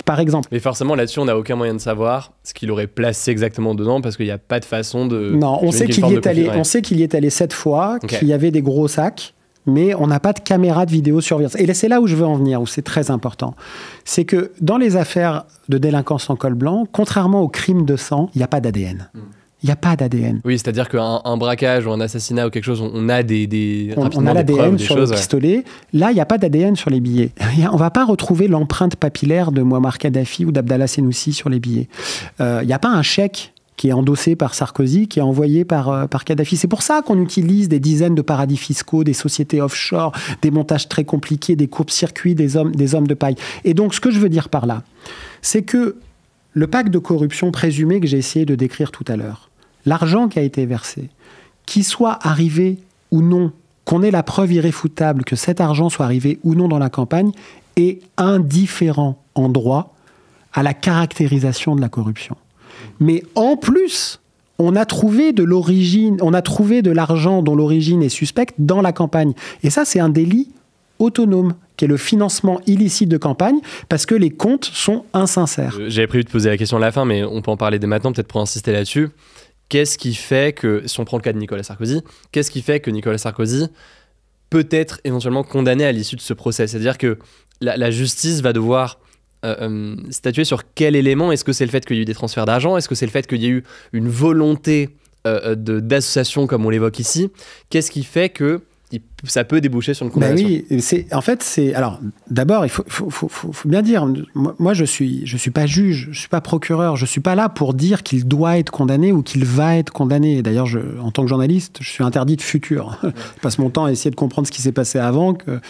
par exemple? Mais forcément, là-dessus, on n'a aucun moyen de savoir ce qu'il aurait placé exactement dedans parce qu'il n'y a pas de façon de... Non, on sait qu'il y est allé 7 fois, qu'il y avait des gros sacs, mais on n'a pas de caméra de vidéosurveillance. Et c'est là où je veux en venir, où c'est très important. C'est que dans les affaires de délinquance en col blanc, contrairement aux crimes de sang, il n'y a pas d'ADN. Il n'y a pas d'ADN. Oui, c'est-à-dire qu'un braquage ou un assassinat ou quelque chose, on a on a l'ADN sur le pistolet. Là, il n'y a pas d'ADN sur les billets. On ne va pas retrouver l'empreinte papillaire de Mouammar Kadhafi ou d'Abdallah Senoussi sur les billets. Il n'y a pas un chèque qui est endossé par Sarkozy, qui est envoyé par Kadhafi. C'est pour ça qu'on utilise des dizaines de paradis fiscaux, des sociétés offshore, des montages très compliqués, des courts-circuits, des hommes de paille. Et donc, ce que je veux dire par là, c'est que le pacte de corruption présumé que j'ai essayé de décrire tout à l'heure, l'argent qui a été versé, qu'il soit arrivé ou non, qu'on ait la preuve irréfutable que cet argent soit arrivé ou non dans la campagne, est indifférent en droit à la caractérisation de la corruption. Mais en plus, on a trouvé de l'argent dont l'origine est suspecte dans la campagne. Et ça, c'est un délit autonome, qui est le financement illicite de campagne, parce que les comptes sont insincères. J'avais prévu de poser la question à la fin, mais on peut en parler dès maintenant, peut-être pour insister là-dessus. Qu'est-ce qui fait que, si on prend le cas de Nicolas Sarkozy, qu'est-ce qui fait que Nicolas Sarkozy peut être éventuellement condamné à l'issue de ce procès? C'est-à-dire que la justice va devoir statuer sur quel élément. Est-ce que c'est le fait qu'il y ait eu des transferts d'argent? Est-ce que c'est le fait qu'il y ait eu une volonté d'association comme on l'évoque ici? Qu'est-ce qui fait que ça peut déboucher sur une condamnation? Oui, alors d'abord, il faut bien dire, moi je suis pas juge, je suis pas procureur, je suis pas là pour dire qu'il doit être condamné ou qu'il va être condamné. D'ailleurs, en tant que journaliste, je suis interdit de futur. Je passe mon temps à essayer de comprendre ce qui s'est passé avant, que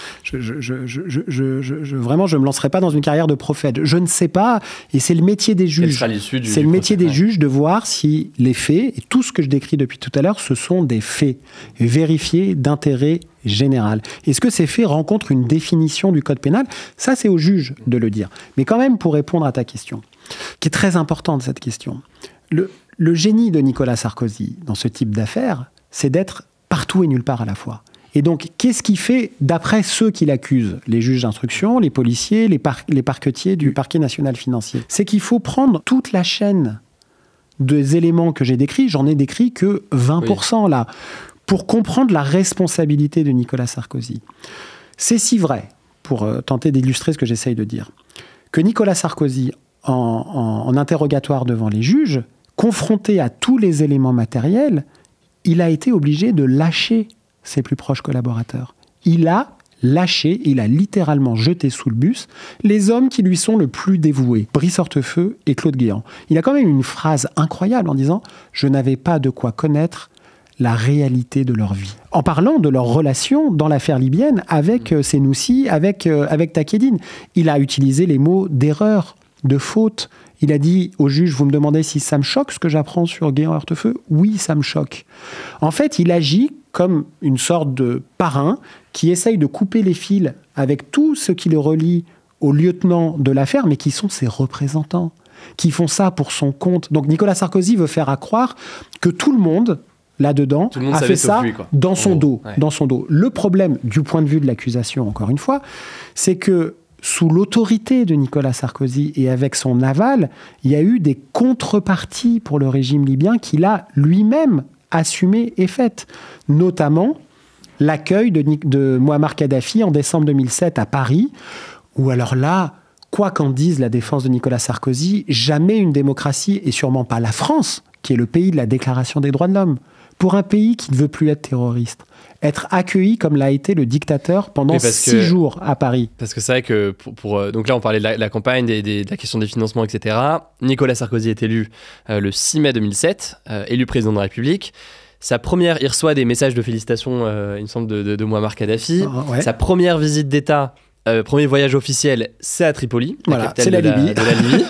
vraiment, je me lancerai pas dans une carrière de prophète. Je ne sais pas, et c'est le métier des juges. C'est le métier des juges de voir si les faits, et tout ce que je décris depuis tout à l'heure, ce sont des faits vérifiés d'intérêt général. Est-ce que ces faits rencontrent une définition du code pénal? Ça, c'est au juge de le dire. Mais quand même, pour répondre à ta question, qui est très importante, cette question, le génie de Nicolas Sarkozy dans ce type d'affaires, c'est d'être partout et nulle part à la fois. Et donc, qu'est-ce qu'il fait d'après ceux qui l'accusent? Les juges d'instruction, les policiers, les parquetiers du parquet national financier. C'est qu'il faut prendre toute la chaîne des éléments que j'ai décrits. J'en ai décrit que 20% là, pour comprendre la responsabilité de Nicolas Sarkozy. C'est si vrai, pour tenter d'illustrer ce que j'essaye de dire, que Nicolas Sarkozy, en interrogatoire devant les juges, confronté à tous les éléments matériels, il a été obligé de lâcher ses plus proches collaborateurs. Il a lâché, il a littéralement jeté sous le bus les hommes qui lui sont le plus dévoués, Brice Hortefeux et Claude Guéant. Il a quand même une phrase incroyable en disant « Je n'avais pas de quoi connaître la réalité de leur vie ». En parlant de leur relation dans l'affaire libyenne avec Senoussi, avec Takedine. Il a utilisé les mots d'erreur, de faute. Il a dit au juge, vous me demandez si ça me choque ce que j'apprends sur Guéant Hortefeux? Oui, ça me choque. En fait, il agit comme une sorte de parrain qui essaye de couper les fils avec tout ce qui le relie au lieutenant de l'affaire, mais qui sont ses représentants, qui font ça pour son compte. Donc Nicolas Sarkozy veut faire croire que tout le monde là-dedans a fait ça dans son dos. Le problème, du point de vue de l'accusation, encore une fois, c'est que sous l'autorité de Nicolas Sarkozy et avec son aval, il y a eu des contreparties pour le régime libyen qu'il a lui-même assumé et fait. Notamment l'accueil de Mouammar Kadhafi en décembre 2007 à Paris, où alors là, quoi qu'en dise la défense de Nicolas Sarkozy, jamais une démocratie, et sûrement pas la France, qui est le pays de la Déclaration des droits de l'homme, pour un pays qui ne veut plus être terroriste, être accueilli comme l'a été le dictateur pendant 6 jours à Paris. Parce que c'est vrai que, donc là on parlait de la campagne, de la question des financements, etc. Nicolas Sarkozy est élu le 6 mai 2007, élu président de la République. Il reçoit des messages de félicitations, il me semble, de Mouammar Kadhafi. Sa première visite d'État, premier voyage officiel, c'est à Tripoli, la capitale de la Libye.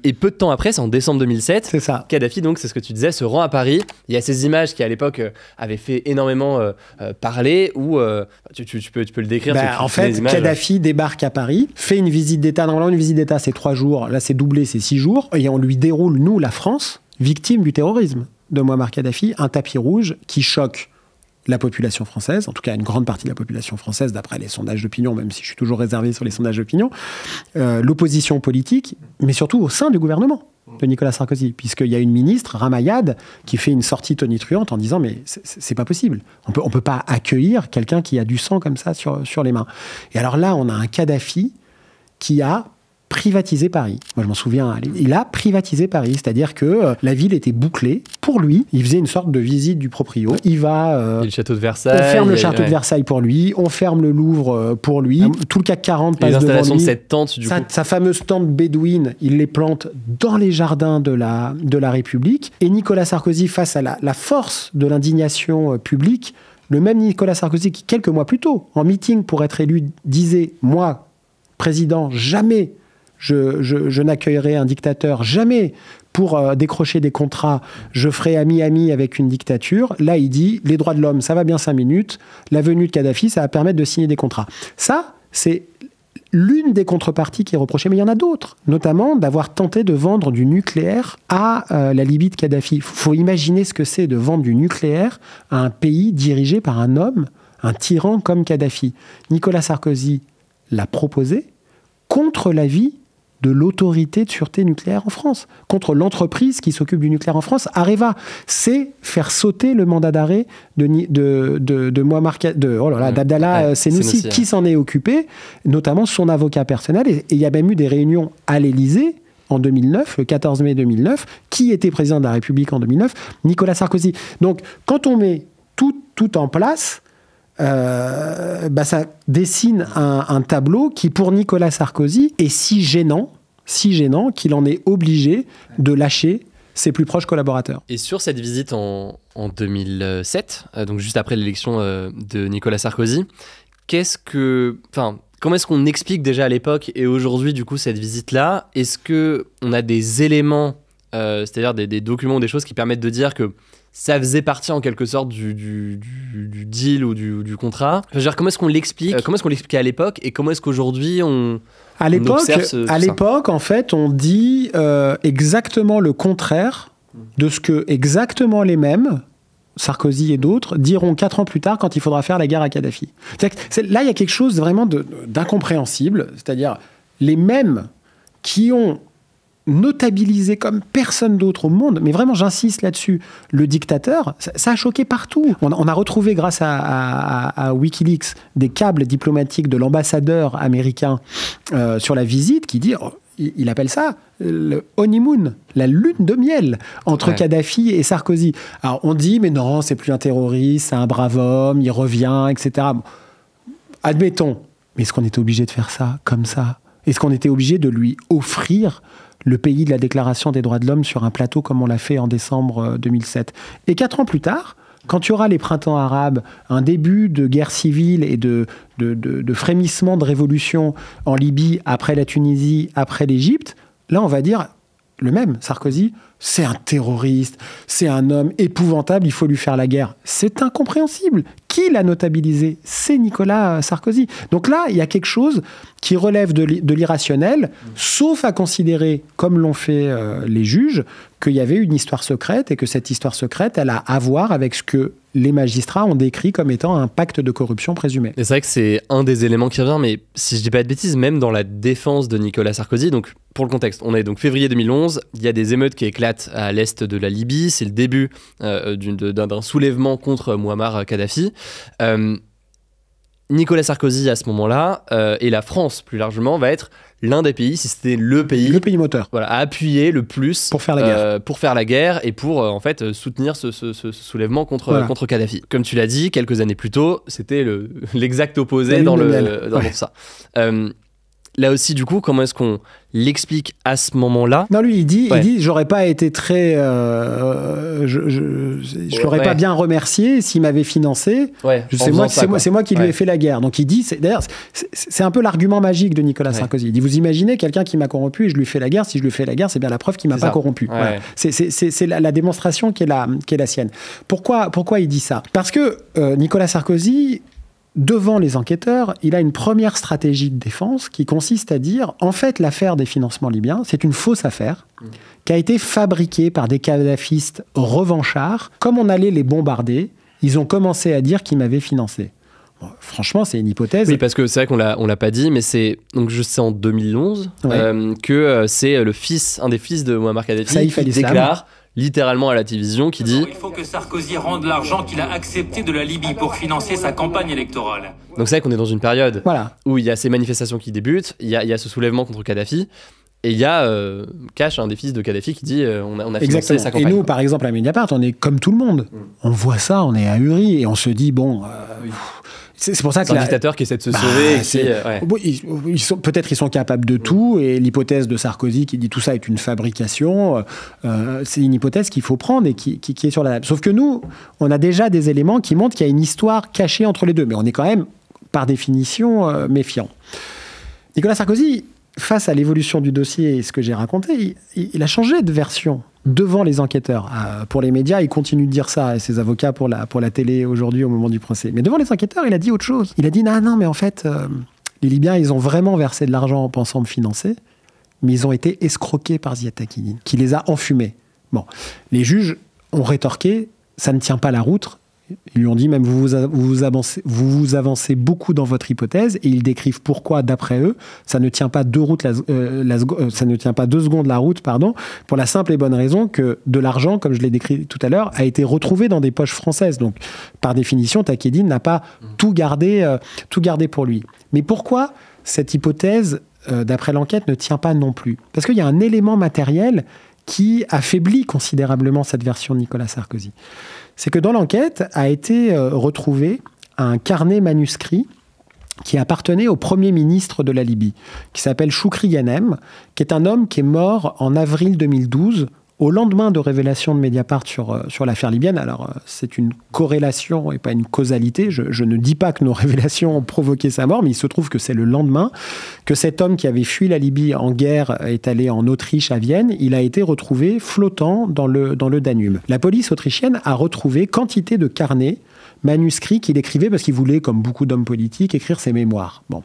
Et peu de temps après, c'est en décembre 2007, Kadhafi, donc c'est ce que tu disais, se rend à Paris. Il y a ces images qui à l'époque avaient fait énormément parler, où tu peux le décrire. En fait, Kadhafi débarque à Paris, fait une visite d'État. Normalement, une visite d'État, c'est 3 jours. Là, c'est doublé, c'est 6 jours. Et on lui déroule, nous, la France, victime du terrorisme de Mouammar Kadhafi, un tapis rouge qui choque la population française, en tout cas une grande partie de la population française, d'après les sondages d'opinion, même si je suis toujours réservé sur les sondages d'opinion, l'opposition politique, mais surtout au sein du gouvernement de Nicolas Sarkozy, puisqu'il y a une ministre, Ramayad, qui fait une sortie tonitruante en disant « mais c'est pas possible, on peut pas accueillir quelqu'un qui a du sang comme ça sur les mains ». Et alors là, on a un Kadhafi qui a privatisé Paris. Moi, je m'en souviens, il a privatisé Paris, c'est-à-dire que la ville était bouclée pour lui. Il faisait une sorte de visite du proprio. Il va... le château de Versailles. On ferme le château de Versailles pour lui, on ferme le Louvre pour lui. Tout le CAC 40 passe devant lui. L'installation de cette tente, du coup. Sa fameuse tente bédouine, il les plante dans les jardins de la République. Et Nicolas Sarkozy, face à la force de l'indignation publique, le même Nicolas Sarkozy qui, quelques mois plus tôt, en meeting pour être élu, disait « Moi, président, jamais je n'accueillerai un dictateur, jamais pour décrocher des contrats, je ferai ami-ami avec une dictature ». Là, il dit, les droits de l'homme, ça va bien 5 minutes, la venue de Kadhafi, ça va permettre de signer des contrats. Ça, c'est l'une des contreparties qui est reprochée, mais il y en a d'autres, notamment d'avoir tenté de vendre du nucléaire à la Libye de Kadhafi. Il faut imaginer ce que c'est de vendre du nucléaire à un pays dirigé par un homme, un tyran comme Kadhafi. Nicolas Sarkozy l'a proposé contre l'avis de l'autorité de sûreté nucléaire en France, contre l'entreprise qui s'occupe du nucléaire en France, Areva. C'est faire sauter le mandat d'arrêt d'Abdallah Senussi, qui s'en est occupé, notamment son avocat personnel. Et il y a même eu des réunions à l'Élysée en 2009, le 14 mai 2009. Qui était président de la République en 2009? Nicolas Sarkozy. Donc, quand on met tout en place, ça dessine un tableau qui, pour Nicolas Sarkozy, est si gênant qu'il en est obligé de lâcher ses plus proches collaborateurs. Et sur cette visite en 2007, donc juste après l'élection de Nicolas Sarkozy, comment est-ce qu'on explique déjà à l'époque et aujourd'hui du coup cette visite-là? Est-ce qu'on a des éléments, c'est-à-dire des documents ou des choses qui permettent de dire que ça faisait partie en quelque sorte du deal ou du contrat? Je veux dire, comment est-ce qu'on l'explique? Comment est-ce qu'on l'expliquait à l'époque et comment est-ce qu'aujourd'hui on observe à l'époque, en fait, on dit exactement le contraire de ce que exactement les mêmes, Sarkozy et d'autres, diront 4 ans plus tard quand il faudra faire la guerre à Kadhafi. Là, il y a quelque chose vraiment d'incompréhensible, c'est-à-dire les mêmes qui ont notabilisé comme personne d'autre au monde, mais vraiment j'insiste là-dessus, le dictateur, ça a choqué partout. On a retrouvé grâce à Wikileaks des câbles diplomatiques de l'ambassadeur américain sur la visite qui dit, il appelle ça le honeymoon, la lune de miel entre Kadhafi et Sarkozy. Alors on dit, mais non, c'est plus un terroriste, c'est un brave homme, il revient, etc. Bon, admettons, mais est-ce qu'on était obligé de faire ça comme ça? Est-ce qu'on était obligé de lui offrir le pays de la Déclaration des droits de l'homme sur un plateau comme on l'a fait en décembre 2007? Et 4 ans plus tard, quand il y aura les printemps arabes, un début de guerre civile et de frémissement de révolution en Libye, après la Tunisie, après l'Égypte, là on va dire le même, Sarkozy, c'est un terroriste, c'est un homme épouvantable, il faut lui faire la guerre. C'est incompréhensible. Qui l'a notabilisé? C'est Nicolas Sarkozy. Donc là, il y a quelque chose qui relève de l'irrationnel, sauf à considérer, comme l'ont fait les juges, qu'il y avait une histoire secrète et que cette histoire secrète, elle a à voir avec ce que les magistrats ont décrit comme étant un pacte de corruption présumé. Et c'est vrai que c'est un des éléments qui revient, mais si je dis pas de bêtises, même dans la défense de Nicolas Sarkozy, donc pour le contexte, on est donc février 2011, il y a des émeutes qui éclatent à l'est de la Libye, c'est le début d'un soulèvement contre Mouammar Kadhafi. Nicolas Sarkozy à ce moment-là, et la France plus largement, va être l'un des pays, si c'était le pays moteur, voilà, à appuyer le plus pour faire la guerre, et pour en fait soutenir ce soulèvement contre Kadhafi. Comme tu l'as dit, quelques années plus tôt, c'était l'exact opposé dans ça. Là aussi, du coup, comment est-ce qu'on l'explique à ce moment-là? Non, lui, il dit, j'aurais pas été très... je l'aurais pas bien remercié s'il m'avait financé. C'est moi qui lui ai fait la guerre. Donc il dit, d'ailleurs, c'est un peu l'argument magique de Nicolas Sarkozy. Il dit, vous imaginez quelqu'un qui m'a corrompu et je lui fais la guerre. Si je lui fais la guerre, c'est bien la preuve qu'il m'a pas corrompu. Voilà. C'est la démonstration qui est la sienne. Pourquoi il dit ça? Parce que Nicolas Sarkozy... Devant les enquêteurs, il a une première stratégie de défense qui consiste à dire, en fait, l'affaire des financements libyens, c'est une fausse affaire qui a été fabriquée par des kadhafistes revanchards. Comme on allait les bombarder, ils ont commencé à dire qu'ils m'avaient financé. Bon, franchement, c'est une hypothèse. Oui, parce que c'est vrai qu'on l'a pas dit, mais c'est en 2011 que c'est un des fils de Mouammar Kadhafi qui déclare littéralement à la télévision, qui dit... Il faut que Sarkozy rende l'argent qu'il a accepté de la Libye pour financer sa campagne électorale. Donc c'est vrai qu'on est dans une période où il y a ces manifestations qui débutent, il y a ce soulèvement contre Kadhafi, et il y a Cash, un des fils de Kadhafi, qui dit on a financé sa campagne. Et nous, par exemple, à Mediapart, on est comme tout le monde. On voit ça, on est ahuri, et on se dit, bon... C'est pour ça que un dictateur qui essaie de se sauver. Peut-être ils sont capables de tout, et l'hypothèse de Sarkozy qui dit tout ça est une fabrication, c'est une hypothèse qu'il faut prendre et qui est sur la table. Sauf que nous, on a déjà des éléments qui montrent qu'il y a une histoire cachée entre les deux, mais on est quand même, par définition, méfiant. Nicolas Sarkozy, face à l'évolution du dossier et ce que j'ai raconté, il a changé de version devant les enquêteurs. Pour les médias, il continue de dire ça, et ses avocats pour la télé aujourd'hui au moment du procès. Mais devant les enquêteurs, il a dit autre chose. Il a dit non, mais en fait, Les Libyens, ils ont vraiment versé de l'argent en pensant me financer, mais ils ont été escroqués par Ziad Taqiyouline, qui les a enfumés. Bon, les juges ont rétorqué, ça ne tient pas la route. Ils lui ont dit même vous vous avancez beaucoup dans votre hypothèse, et ils décrivent pourquoi, d'après eux, ça ne tient pas 2 secondes la route, pour la simple et bonne raison que de l'argent, comme je l'ai décrit tout à l'heure, a été retrouvé dans des poches françaises. Donc, par définition, Taqiyouline n'a pas tout gardé pour lui. Mais pourquoi cette hypothèse, d'après l'enquête, ne tient pas non plus? Parce qu'il y a un élément matériel qui affaiblit considérablement cette version de Nicolas Sarkozy. C'est que dans l'enquête a été retrouvé un carnet manuscrit qui appartenait au Premier ministre de la Libye, qui s'appelle Choukri Ghanem, qui est un homme qui est mort en avril 2012, au lendemain de révélations de Mediapart sur l'affaire libyenne. Alors, c'est une corrélation et pas une causalité. Je ne dis pas que nos révélations ont provoqué sa mort, mais il se trouve que c'est le lendemain que cet homme qui avait fui la Libye en guerre est allé en Autriche, à Vienne. Il a été retrouvé flottant dans le Danube. La police autrichienne a retrouvé quantité de carnets manuscrits qu'il écrivait parce qu'il voulait, comme beaucoup d'hommes politiques, écrire ses mémoires. Bon.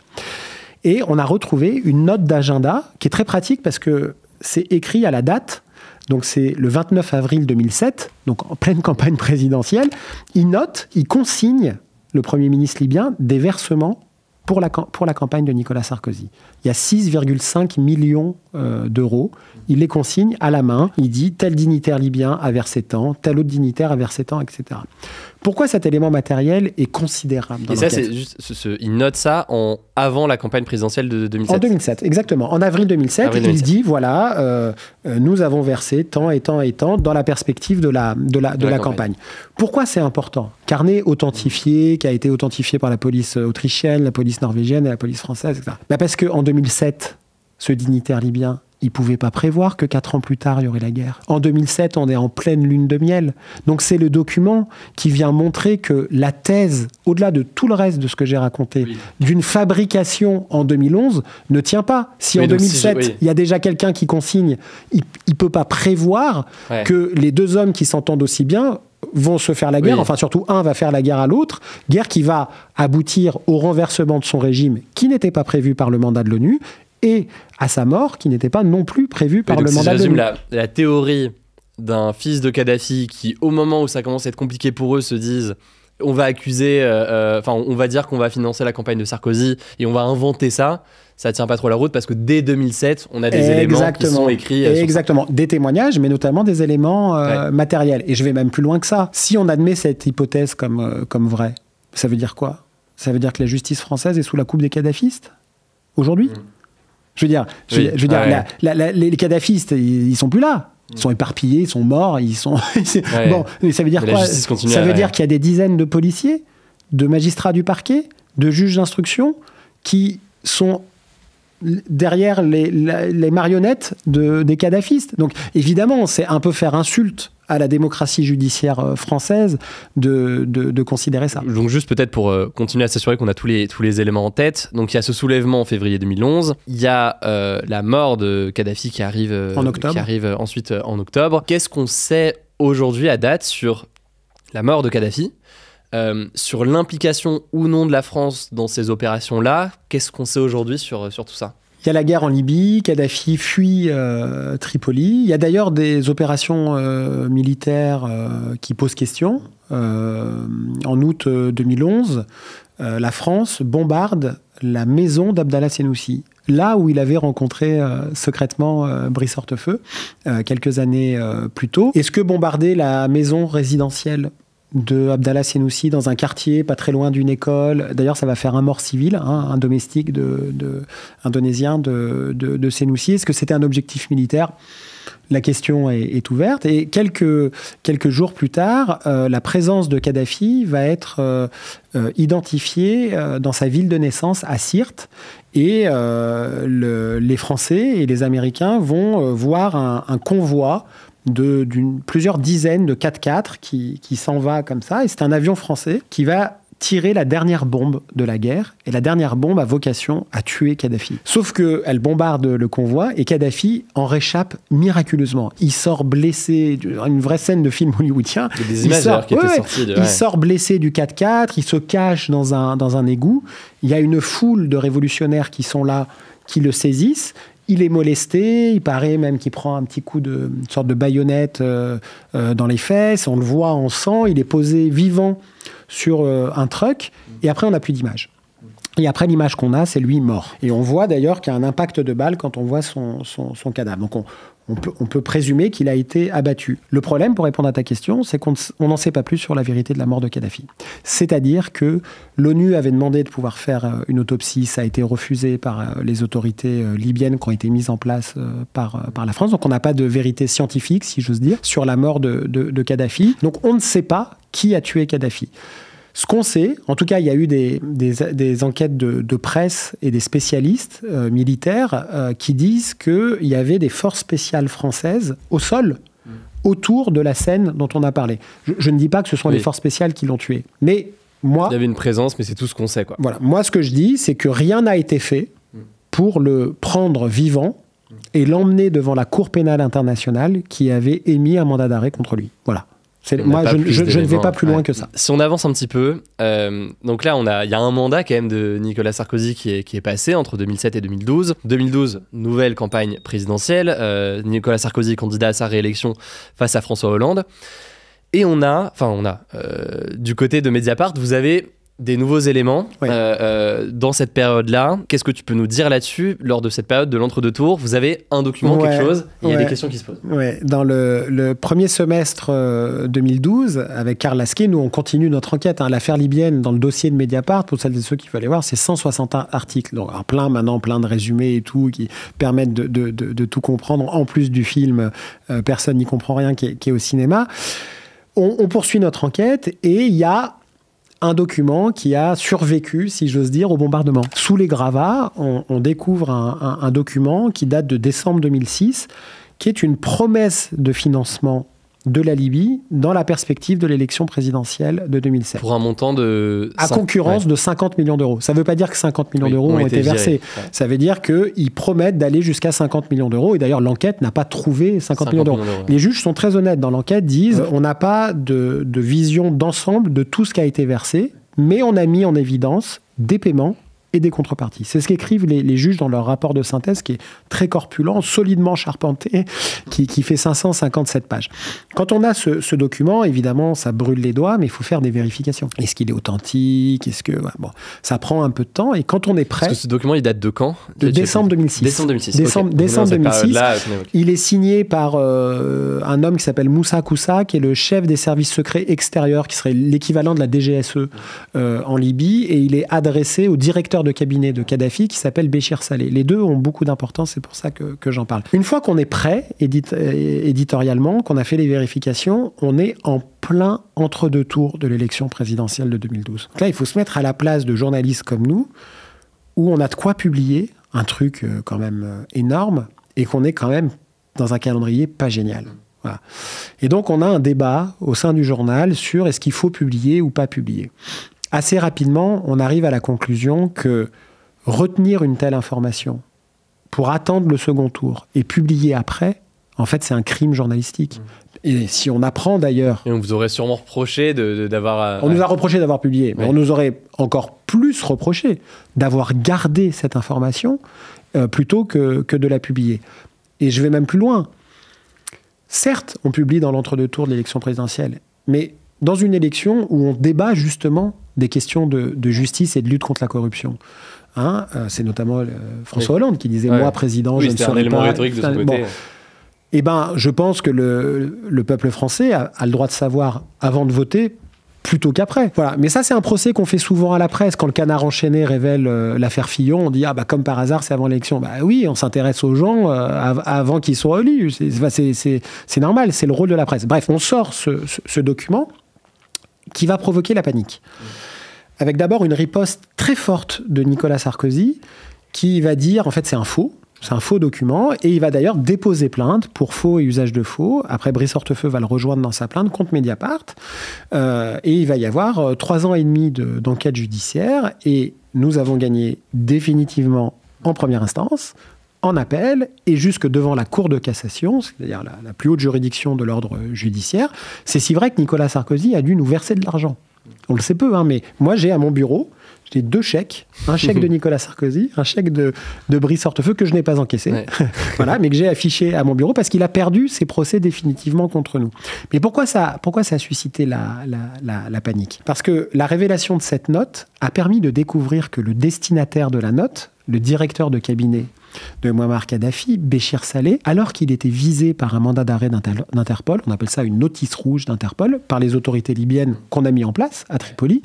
Et on a retrouvé une note d'agenda qui est très pratique parce que c'est écrit à la date. Donc c'est le 29 avril 2007, donc en pleine campagne présidentielle. Il consigne, le Premier ministre libyen, des versements pour la campagne de Nicolas Sarkozy. Il y a 6,5 millions d'euros. Il les consigne à la main. Il dit tel dignitaire libyen a versé tant, tel autre dignitaire a versé tant, etc. Pourquoi cet élément matériel est considérable dans l'enquête ? Et ça, c'est juste, il note ça avant la campagne présidentielle de 2007. En 2007, exactement. En avril 2007, il dit voilà, nous avons versé tant et tant et tant dans la perspective de la campagne. Pourquoi c'est important ? Carnet authentifié, qui a été authentifié par la police autrichienne, la police norvégienne et la police française, etc. Parce qu'en 2007, ce dignitaire libyen, il ne pouvait pas prévoir que 4 ans plus tard, il y aurait la guerre. En 2007, on est en pleine lune de miel. Donc c'est le document qui vient montrer que la thèse, au-delà de tout le reste de ce que j'ai raconté, d'une fabrication en 2011, ne tient pas. Si en 2007, il y a déjà quelqu'un qui consigne, il ne peut pas prévoir que les 2 hommes qui s'entendent aussi bien vont se faire la guerre, enfin surtout un va faire la guerre à l'autre, guerre qui va aboutir au renversement de son régime qui n'était pas prévu par le mandat de l'ONU, et à sa mort, qui n'était pas non plus prévue par le mandat de l'ONU. La théorie d'un fils de Kadhafi qui, au moment où ça commence à être compliqué pour eux, se disent on va accuser, on va dire qu'on va financer la campagne de Sarkozy et on va inventer ça, ça tient pas trop la route parce que dès 2007, on a des éléments qui sont écrits. Exactement, des témoignages, mais notamment des éléments matériels. Et je vais même plus loin que ça. Si on admet cette hypothèse comme vraie, ça veut dire quoi ? Ça veut dire que la justice française est sous la coupe des kadhafistes aujourd'hui ? Je veux dire, les kadhafistes, ils sont plus là. Ils sont éparpillés, ils sont morts, ils sont... Bon, mais ça veut dire quoi ? Ça veut dire qu'il y a des dizaines de policiers, de magistrats du parquet, de juges d'instruction qui sont derrière les marionnettes des kadhafistes. Donc évidemment, c'est un peu faire insulte à la démocratie judiciaire française de considérer ça. Donc juste peut-être pour continuer à s'assurer qu'on a tous les éléments en tête. Donc il y a ce soulèvement en février 2011, il y a la mort de Kadhafi qui arrive ensuite en octobre. Qu'est-ce qu'on sait aujourd'hui à date sur la mort de Kadhafi, sur l'implication ou non de la France dans ces opérations-là? Qu'est-ce qu'on sait aujourd'hui sur tout ça? Il y a la guerre en Libye, Kadhafi fuit Tripoli. Il y a d'ailleurs des opérations militaires qui posent question. En août 2011, la France bombarde la maison d'Abdallah Senussi, là où il avait rencontré secrètement Brice Hortefeux quelques années plus tôt. Est-ce que bombarder la maison résidentielle de Abdallah Senussi dans un quartier pas très loin d'une école, d'ailleurs ça va faire un mort civil, un domestique indonésien de Senussi, est-ce que c'était un objectif militaire? La question est ouverte. Et quelques jours plus tard, la présence de Kadhafi va être identifiée dans sa ville de naissance à Sirte. Et les Français et les Américains vont voir un convoi plusieurs dizaines de 4x4 qui s'en va comme ça. Et c'est un avion français qui va tirer la dernière bombe de la guerre, et la dernière bombe a vocation à tuer Kadhafi. Sauf qu'elle bombarde le convoi, et Kadhafi en réchappe miraculeusement. Il sort blessé, une vraie scène de film hollywoodien. Il y a des images qui étaient sorties. Il sort blessé du 4x4, il se cache dans un égout. Il y a une foule de révolutionnaires qui sont là, qui le saisissent. Il est molesté, il paraît même qu'il prend un petit coup une sorte de baïonnette dans les fesses. On le voit en sang, il est posé vivant sur un truck, et après on n'a plus d'image. Et après, l'image qu'on a, c'est lui mort. Et on voit d'ailleurs qu'il y a un impact de balle quand on voit son cadavre. Donc on peut présumer qu'il a été abattu. Le problème, pour répondre à ta question, c'est qu'on n'en sait pas plus sur la vérité de la mort de Kadhafi. C'est-à-dire que l'ONU avait demandé de pouvoir faire une autopsie, ça a été refusé par les autorités libyennes qui ont été mises en place par la France. Donc on n'a pas de vérité scientifique, si j'ose dire, sur la mort de Kadhafi. Donc on ne sait pas qui a tué Kadhafi. Ce qu'on sait, en tout cas, il y a eu des enquêtes de presse et des spécialistes militaires qui disent qu'il y avait des forces spéciales françaises au sol autour de la scène dont on a parlé. Je ne dis pas que ce sont les forces spéciales qui l'ont tué, mais moi... Il y avait une présence, mais c'est tout ce qu'on sait, quoi. Voilà. Moi, ce que je dis, c'est que rien n'a été fait pour le prendre vivant et l'emmener devant la Cour pénale internationale qui avait émis un mandat d'arrêt contre lui. Voilà. Moi, je ne vais pas plus loin que ça. Si on avance un petit peu, donc là, il y a un mandat quand même de Nicolas Sarkozy qui est passé entre 2007 et 2012. 2012, nouvelle campagne présidentielle. Nicolas Sarkozy candidat à sa réélection face à François Hollande. Et du côté de Mediapart, vous avez des nouveaux éléments dans cette période-là. Qu'est-ce que tu peux nous dire là-dessus lors de cette période de l'entre-deux tours? Vous avez un document, quelque chose, et il y a des questions qui se posent. Ouais. Dans le premier semestre 2012, avec Karl Lasky, nous on continue notre enquête. L'affaire libyenne, dans le dossier de Mediapart, pour celles et ceux qui veulent aller voir, c'est 161 articles. Donc plein de résumés et tout, qui permettent de tout comprendre. En plus du film, personne n'y comprend rien, qui est au cinéma. On poursuit notre enquête, et il y a un document qui a survécu, si j'ose dire, au bombardement. Sous les gravats, on découvre un document qui date de décembre 2006, qui est une promesse de financement de la Libye dans la perspective de l'élection présidentielle de 2007. Pour un montant de... À concurrence de 50 millions d'euros. Ça ne veut pas dire que 50 millions d'euros ont été versés. Ouais. Ça veut dire qu'ils promettent d'aller jusqu'à 50 millions d'euros. Et d'ailleurs, l'enquête n'a pas trouvé 50 millions d'euros. Les juges sont très honnêtes dans l'enquête, disent on n'a pas de vision d'ensemble de tout ce qui a été versé, mais on a mis en évidence des paiements et des contreparties. C'est ce qu'écrivent les juges dans leur rapport de synthèse, qui est très corpulent, solidement charpenté, qui fait 557 pages. Quand on a ce document, évidemment, ça brûle les doigts, mais il faut faire des vérifications. Est-ce qu'il est authentique? Ça prend un peu de temps, et quand on est prêt... Parce que ce document, il date de quand? De décembre 2006. Décembre 2006. Décembre 2006. Il est signé par un homme qui s'appelle Moussa Koussa, qui est le chef des services secrets extérieurs, qui serait l'équivalent de la DGSE en Libye, et il est adressé au directeur de cabinet de Kadhafi qui s'appelle Béchir Saleh. Les deux ont beaucoup d'importance, c'est pour ça que j'en parle. Une fois qu'on est prêt, éditorialement, qu'on a fait les vérifications, on est en plein entre-deux tours de l'élection présidentielle de 2012. Donc là, il faut se mettre à la place de journalistes comme nous, où on a de quoi publier, un truc quand même énorme, et qu'on est quand même dans un calendrier pas génial. Voilà. Et donc, on a un débat au sein du journal sur est-ce qu'il faut publier ou pas publier. Assez rapidement, on arrive à la conclusion que retenir une telle information pour attendre le second tour et publier après, en fait, c'est un crime journalistique. Et si on apprend d'ailleurs... Et on vous aurait sûrement reproché d'avoir... On nous a reproché d'avoir publié, mais on nous aurait encore plus reproché d'avoir gardé cette information plutôt que de la publier. Et je vais même plus loin. Certes, on publie dans l'entre-deux tours de l'élection présidentielle, mais dans une élection où on débat justement des questions de justice et de lutte contre la corruption. C'est notamment François Hollande qui disait « Moi, président, je ne serai pas... » C'était un élément rhétorique de son côté. Eh bien, je pense que le peuple français a le droit de savoir avant de voter plutôt qu'après. Voilà. Mais ça, c'est un procès qu'on fait souvent à la presse. Quand le Canard enchaîné révèle l'affaire Fillon, on dit « Ah, comme par hasard, c'est avant l'élection. » Oui, on s'intéresse aux gens avant qu'ils soient élus. C'est normal, c'est le rôle de la presse. Bref, on sort ce document qui va provoquer la panique. Avec d'abord une riposte très forte de Nicolas Sarkozy, qui va dire, en fait, c'est un faux. C'est un faux document et il va d'ailleurs déposer plainte pour faux et usage de faux. Après, Brice Hortefeux va le rejoindre dans sa plainte contre Mediapart. Et il va y avoir 3 ans et demi d'enquête judiciaire et nous avons gagné définitivement en première instance, en appel et jusque devant la Cour de cassation, c'est-à-dire la plus haute juridiction de l'ordre judiciaire. C'est si vrai que Nicolas Sarkozy a dû nous verser de l'argent. On le sait peu, mais moi j'ai à mon bureau, j'ai 2 chèques, un chèque de Nicolas Sarkozy, un chèque de Brice Hortefeux que je n'ai pas encaissé, ouais. Voilà, mais que j'ai affiché à mon bureau parce qu'il a perdu ses procès définitivement contre nous. Mais pourquoi ça a suscité la panique ? Parce que la révélation de cette note a permis de découvrir que le destinataire de la note, le directeur de cabinet de Mouammar Kadhafi, Béchir Saleh, alors qu'il était visé par un mandat d'arrêt d'Interpol, on appelle ça une notice rouge d'Interpol, par les autorités libyennes qu'on a mis en place à Tripoli,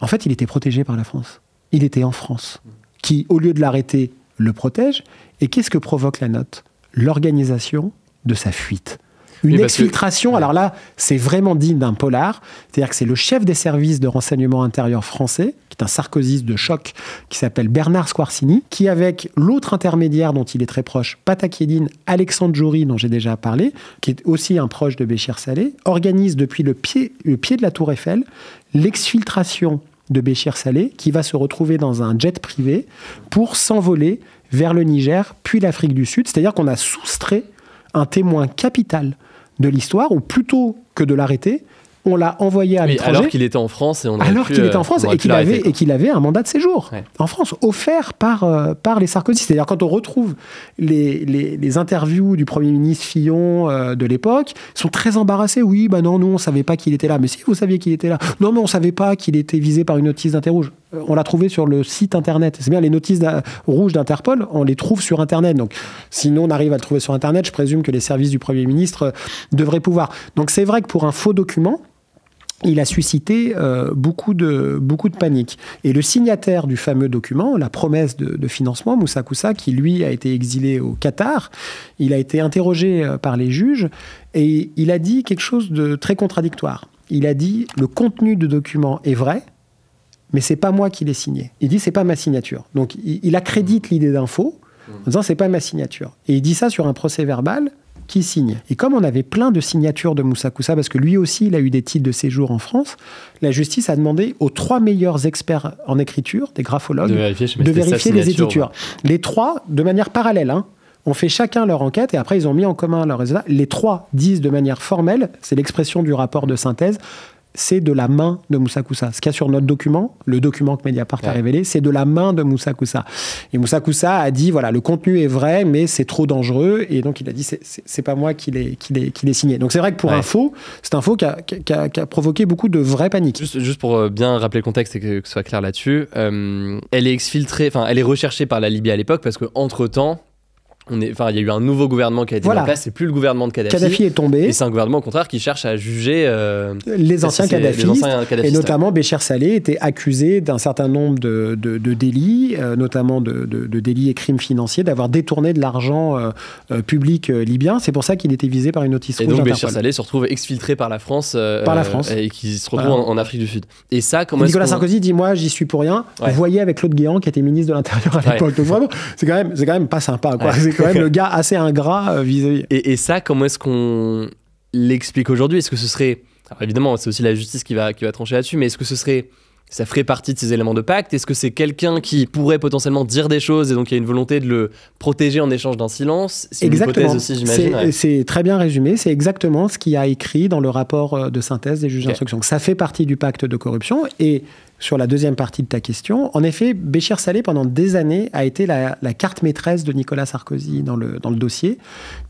en fait, il était protégé par la France. Il était en France, qui, au lieu de l'arrêter, le protège. Et qu'est-ce que provoque la note ? L'organisation de sa fuite. Une exfiltration, alors là, c'est vraiment digne d'un polar. C'est-à-dire que c'est le chef des services de renseignement intérieur français, qui est un sarkozyste de choc, qui s'appelle Bernard Squarcini, qui, avec l'autre intermédiaire dont il est très proche, Patakédine Alexandre Jory, dont j'ai déjà parlé, qui est aussi un proche de Béchir Saleh, organise depuis le pied de la Tour Eiffel l'exfiltration de Béchir Saleh, qui va se retrouver dans un jet privé pour s'envoler vers le Niger, puis l'Afrique du Sud. C'est-à-dire qu'on a soustrait un témoin capital de l'histoire, ou plutôt que de l'arrêter, on l'a envoyé à l'étranger. Alors qu'il était en France et qu'il avait un mandat de séjour en France, offert par les Sarkozy. C'est-à-dire quand on retrouve les interviews du Premier ministre Fillon de l'époque, ils sont très embarrassés. Oui, non, nous on savait pas qu'il était là. Mais si, vous saviez qu'il était là. Non, mais on savait pas qu'il était visé par une notice d'Inter rouge. On l'a trouvé sur le site internet. C'est bien, les notices rouges d'Interpol, on les trouve sur internet. Donc, si nous on arrive à le trouver sur internet, je présume que les services du Premier ministre devraient pouvoir. Donc, c'est vrai que pour un faux document, il a suscité beaucoup de panique. Et le signataire du fameux document, la promesse de financement, Moussa Koussa, qui lui a été exilé au Qatar, il a été interrogé par les juges et il a dit quelque chose de très contradictoire. Il a dit « le contenu du document est vrai, mais c'est pas moi qui l'ai signé ». Il dit « c'est pas ma signature ». Donc il accrédite l'idée d'un faux en disant « c'est pas ma signature ». Et il dit ça sur un procès verbal qui signe. Et comme on avait plein de signatures de Moussa Koussa, parce que lui aussi, il a eu des titres de séjour en France, la justice a demandé aux 3 meilleurs experts en écriture, des graphologues, de vérifier les écritures. Ouais. Les 3, de manière parallèle, ont fait chacun leur enquête et après, ils ont mis en commun leurs résultats. Les 3 disent de manière formelle, c'est l'expression du rapport de synthèse, c'est de la main de Moussa Koussa. Ce qu'il y a sur notre document, le document que Mediapart a révélé, c'est de la main de Moussa Koussa. Et Moussa Koussa a dit, voilà, le contenu est vrai, mais c'est trop dangereux. Et donc, il a dit, c'est pas moi qui l'ai signé. Donc, c'est vrai que pour un faux, c'est un faux qui a provoqué beaucoup de vraie panique. Juste pour bien rappeler le contexte et que ce soit clair là-dessus, elle est exfiltrée, elle est recherchée par la Libye à l'époque parce qu'entre-temps, il y a eu un nouveau gouvernement qui a été mis en place, c'est plus le gouvernement de Kadhafi. Kadhafi est tombé. Et c'est un gouvernement, au contraire, qui cherche à juger les anciens kadhafistes. Et notamment, Béchir Saleh était accusé d'un certain nombre de délits, notamment de délits et crimes financiers, d'avoir détourné de l'argent public libyen. C'est pour ça qu'il était visé par une notice rouge. Et donc, Béchir Saleh se retrouve exfiltré par la France. Et qui se retrouve en Afrique du Sud. Et ça, comment Nicolas Sarkozy dit, moi, j'y suis pour rien. Vous voyez avec Claude Guéant, qui était ministre de l'Intérieur à l'époque. Donc vraiment, c'est quand même pas sympa, quoi. C'est quand même le gars assez ingrat vis-à-vis. Et ça, comment est-ce qu'on l'explique aujourd'hui ? Est-ce que ce serait... Alors évidemment, c'est aussi la justice qui va trancher là-dessus, mais est-ce que ça ferait partie de ces éléments de pacte ? Est-ce que c'est quelqu'un qui pourrait potentiellement dire des choses et donc il y a une volonté de le protéger en échange d'un silence ? C'est exactement. Une hypothèse aussi, j'imagine. C'est très bien résumé. C'est exactement ce qu'il y a écrit dans le rapport de synthèse des juges d'instruction. Ça fait partie du pacte de corruption. Et sur la deuxième partie de ta question, en effet, Béchir Saleh, pendant des années, a été la carte maîtresse de Nicolas Sarkozy dans le dossier,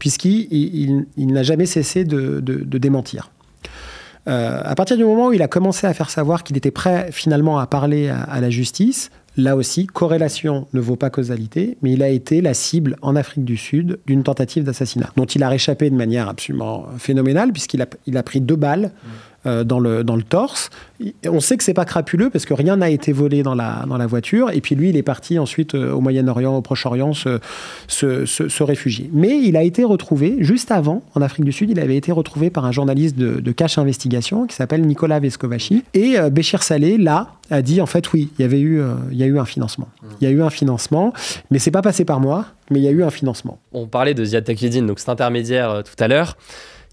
puisqu'il n'a jamais cessé de démentir. À partir du moment où il a commencé à faire savoir qu'il était prêt finalement à parler à la justice, là aussi, corrélation ne vaut pas causalité, mais il a été la cible en Afrique du Sud d'une tentative d'assassinat, dont il a réchappé de manière absolument phénoménale, puisqu'il a pris 2 balles dans le torse. On sait que c'est pas crapuleux, parce que rien n'a été volé dans la voiture, et puis lui, il est parti ensuite au Moyen-Orient, au Proche-Orient, se réfugier. Mais il a été retrouvé, juste avant, en Afrique du Sud, il avait été retrouvé par un journaliste de Cache Investigation, qui s'appelle Nicolas Vescovaci, et Béchir Saleh, là, a dit, en fait, oui, il y a eu un financement. Il y a eu un financement, mais c'est pas passé par moi. mais il y a eu un financement. On parlait de Ziad Takieddine, donc cet intermédiaire tout à l'heure.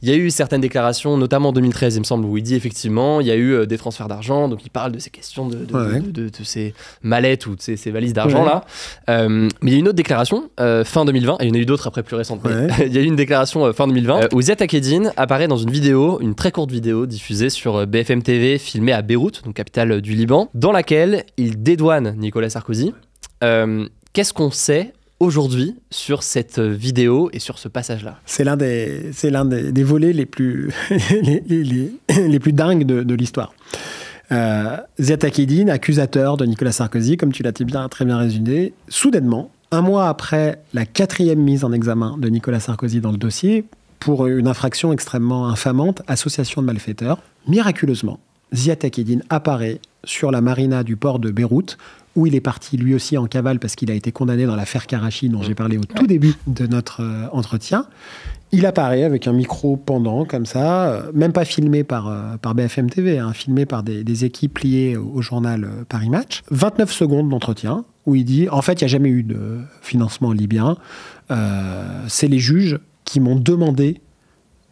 Il y a eu certaines déclarations, notamment en 2013, il me semble, où il dit effectivement, il y a eu des transferts d'argent, donc il parle de ces questions de ces mallettes ou de ces valises d'argent-là. Mais il y a une autre déclaration, fin 2020, et il y en a eu d'autres après plus récentes, mais il y a eu une déclaration fin 2020, où Ziad Takieddine apparaît dans une vidéo, une très courte vidéo diffusée sur BFM TV, filmée à Beyrouth, donc capitale du Liban, dans laquelle il dédouane Nicolas Sarkozy. Qu'est-ce qu'on sait aujourd'hui sur cette vidéo et sur ce passage-là? C'est l'un des volets les plus, les plus dingues de l'histoire. Ziad Takieddine, accusateur de Nicolas Sarkozy, comme tu l'as très bien résumé, soudainement, un mois après la 4e mise en examen de Nicolas Sarkozy dans le dossier, pour une infraction extrêmement infamante, association de malfaiteurs, miraculeusement, Ziad Takieddine apparaît sur la marina du port de Beyrouth, où il est parti lui aussi en cavale parce qu'il a été condamné dans l'affaire Karachi dont j'ai parlé au tout début de notre entretien. Il apparaît avec un micro pendant, comme ça, même pas filmé par BFM TV, filmé par des équipes liées au journal Paris Match. 29 secondes d'entretien où il dit, en fait, il n'y a jamais eu de financement libyen. C'est les juges qui m'ont demandé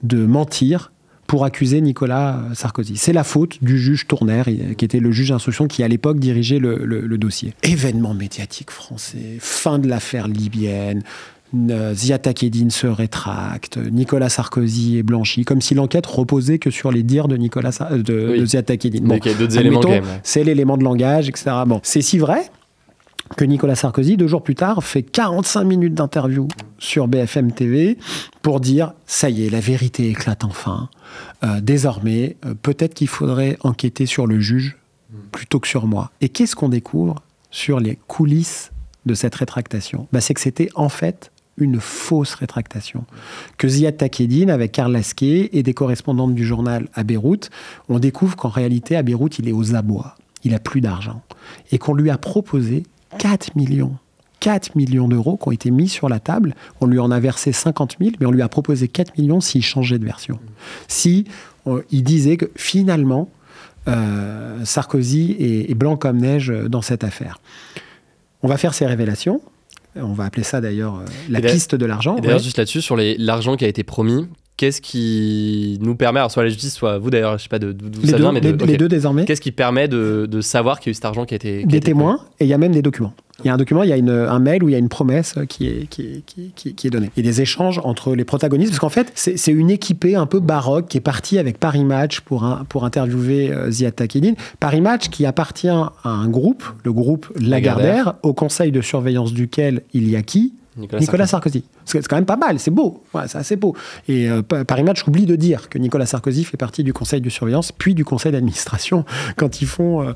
de mentir pour accuser Nicolas Sarkozy. C'est la faute du juge Tournaire, qui était le juge d'instruction qui, à l'époque, dirigeait le dossier. Événement médiatique français, fin de l'affaire libyenne, Ziad Takieddine se rétracte, Nicolas Sarkozy est blanchi, comme si l'enquête reposait que sur les dires de de Ziad Takieddine. Bon, il y a d'autres éléments quand même. C'est l'élément de langage, etc. Bon, c'est si vrai que Nicolas Sarkozy, 2 jours plus tard, fait 45 minutes d'interview sur BFM TV pour dire « ça y est, la vérité éclate enfin. Désormais, peut-être qu'il faudrait enquêter sur le juge plutôt que sur moi. » Et qu'est-ce qu'on découvre sur les coulisses de cette rétractation ? C'est que c'était en fait une fausse rétractation. Que Ziad Takieddine, avec Karl Lasquet et des correspondantes du journal à Beyrouth, on découvre qu'en réalité, à Beyrouth, il est aux abois. Il n'a plus d'argent. Et qu'on lui a proposé 4 millions d'euros qui ont été mis sur la table. On lui en a versé 50 000, mais on lui a proposé 4 millions s'il changeait de version. Si il disait que finalement, Sarkozy est blanc comme neige dans cette affaire. On va faire ces révélations. On va appeler ça d'ailleurs la piste de l'argent. Et d'ailleurs, juste là-dessus, sur l'argent qui a été promis, qu'est-ce qui nous permet, alors soit la justice, soit vous d'ailleurs, je sais pas d'où ça vient, mais les deux désormais. Qu'est-ce qui permet de savoir qu'il y a eu cet argent qui a été des témoins, et il y a même des documents. Il y a un document, il y a un mail où il y a une promesse qui est donnée. Il y a des échanges entre les protagonistes, parce qu'en fait, c'est une équipée un peu baroque qui est partie avec Paris Match pour interviewer Ziad Takieddine. Paris Match qui appartient à un groupe, le groupe Lagardère, au conseil de surveillance duquel il y a qui ? Nicolas Sarkozy. C'est quand même pas mal, c'est beau. Ouais, c'est assez beau. Et Paris Match oublie de dire que Nicolas Sarkozy fait partie du conseil de surveillance, puis du conseil d'administration, quand ils font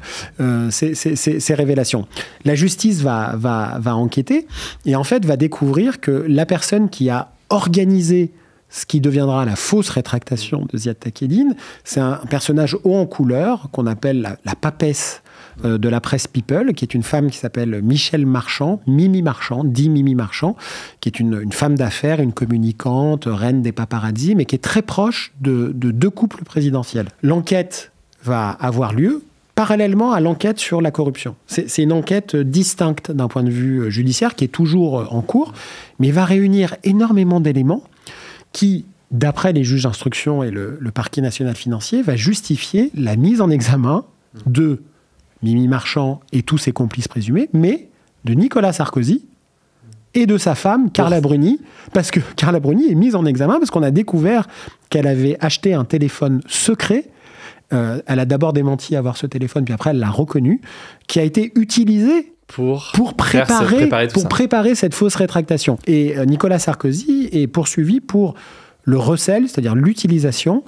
ces révélations. La justice va enquêter, et en fait va découvrir que la personne qui a organisé ce qui deviendra la fausse rétractation de Ziad Takieddine, c'est un personnage haut en couleur, qu'on appelle la papesse de la presse People, qui est une femme qui s'appelle Michel Marchand, Mimi Marchand, dit Mimi Marchand, qui est une femme d'affaires, une communicante, reine des paparazzis, mais qui est très proche de 2 couples présidentiels. L'enquête va avoir lieu parallèlement à l'enquête sur la corruption. C'est une enquête distincte d'un point de vue judiciaire, qui est toujours en cours, mais va réunir énormément d'éléments qui, d'après les juges d'instruction et le parquet national financier, va justifier la mise en examen de Mimi Marchand et tous ses complices présumés, mais de Nicolas Sarkozy et de sa femme, Carla Bruni, parce que Carla Bruni est mise en examen parce qu'on a découvert qu'elle avait acheté un téléphone secret. Elle a d'abord démenti avoir ce téléphone, puis après elle l'a reconnu, qui a été utilisé pour préparer cette fausse rétractation. Et Nicolas Sarkozy est poursuivi pour le recel, c'est-à-dire l'utilisation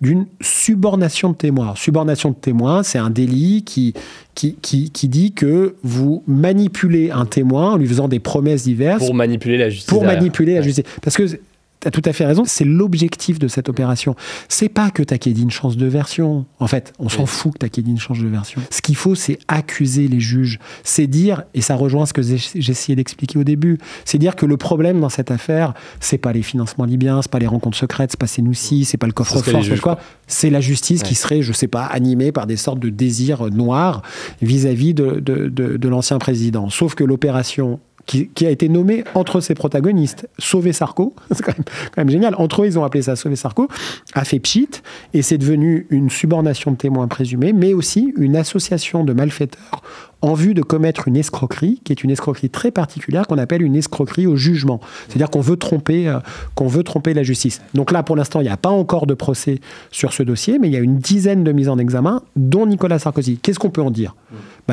d'une subornation de témoin. Alors, subornation de témoin, c'est un délit qui dit que vous manipulez un témoin en lui faisant des promesses diverses. Pour manipuler la justice. Parce que tu as tout à fait raison, c'est l'objectif de cette opération. C'est pas que Takieddine change de version. En fait, on s'en fout que Takieddine change de version. Ce qu'il faut, c'est accuser les juges. C'est dire, et ça rejoint ce que j'ai essayé d'expliquer au début, c'est dire que le problème dans cette affaire, c'est pas les financements libyens, c'est pas les rencontres secrètes, c'est pas Senoussi, c'est pas le coffre-fort, c'est la justice qui serait, je sais pas, animée par des sortes de désirs noirs vis-à-vis de l'ancien président. Sauf que l'opération qui a été nommé entre ses protagonistes. Sauver Sarko, c'est quand même génial. Entre eux, ils ont appelé ça Sauver Sarko, a fait pchit, et c'est devenu une subornation de témoins présumés, mais aussi une association de malfaiteurs en vue de commettre une escroquerie, qui est une escroquerie très particulière, qu'on appelle une escroquerie au jugement. C'est-à-dire qu'on veut tromper la justice. Donc là, pour l'instant, il n'y a pas encore de procès sur ce dossier, mais il y a une dizaine de mises en examen, dont Nicolas Sarkozy. Qu'est-ce qu'on peut en dire ?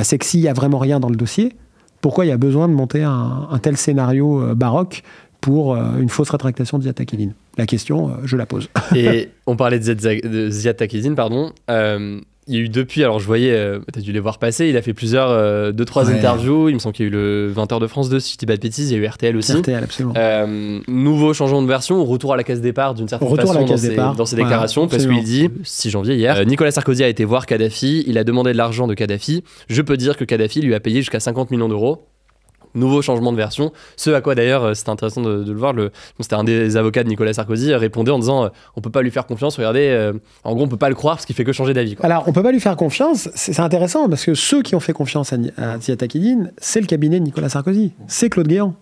C'est que s'il n'y a vraiment rien dans le dossier, pourquoi il y a besoin de monter un tel scénario baroque pour une fausse rétractation de Ziad Takieddine ? La question, je la pose. Et on parlait de Ziad Takieddine, pardon. Il y a eu depuis, alors je voyais, tu as dû les voir passer, il a fait plusieurs, 2-3 interviews, il me semble qu'il y a eu le 20h de France 2, si je dis pas de bêtises, il y a eu RTL aussi. RTL, absolument. Nouveau changement de version, retour à la case départ d'une certaine façon dans ses déclarations, parce qu'il dit, 6 janvier hier, Nicolas Sarkozy a été voir Kadhafi, il a demandé de l'argent de Kadhafi, je peux dire que Kadhafi lui a payé jusqu'à 50 millions d'euros. Nouveau changement de version, ce à quoi d'ailleurs c'était intéressant de le voir, c'était un des avocats de Nicolas Sarkozy répondait en disant on peut pas lui faire confiance, regardez, en gros on peut pas le croire parce qu'il fait que changer d'avis, quoi. Alors on peut pas lui faire confiance, c'est intéressant parce que ceux qui ont fait confiance à Ziad Takieddine, c'est le cabinet de Nicolas Sarkozy, c'est Claude Guéant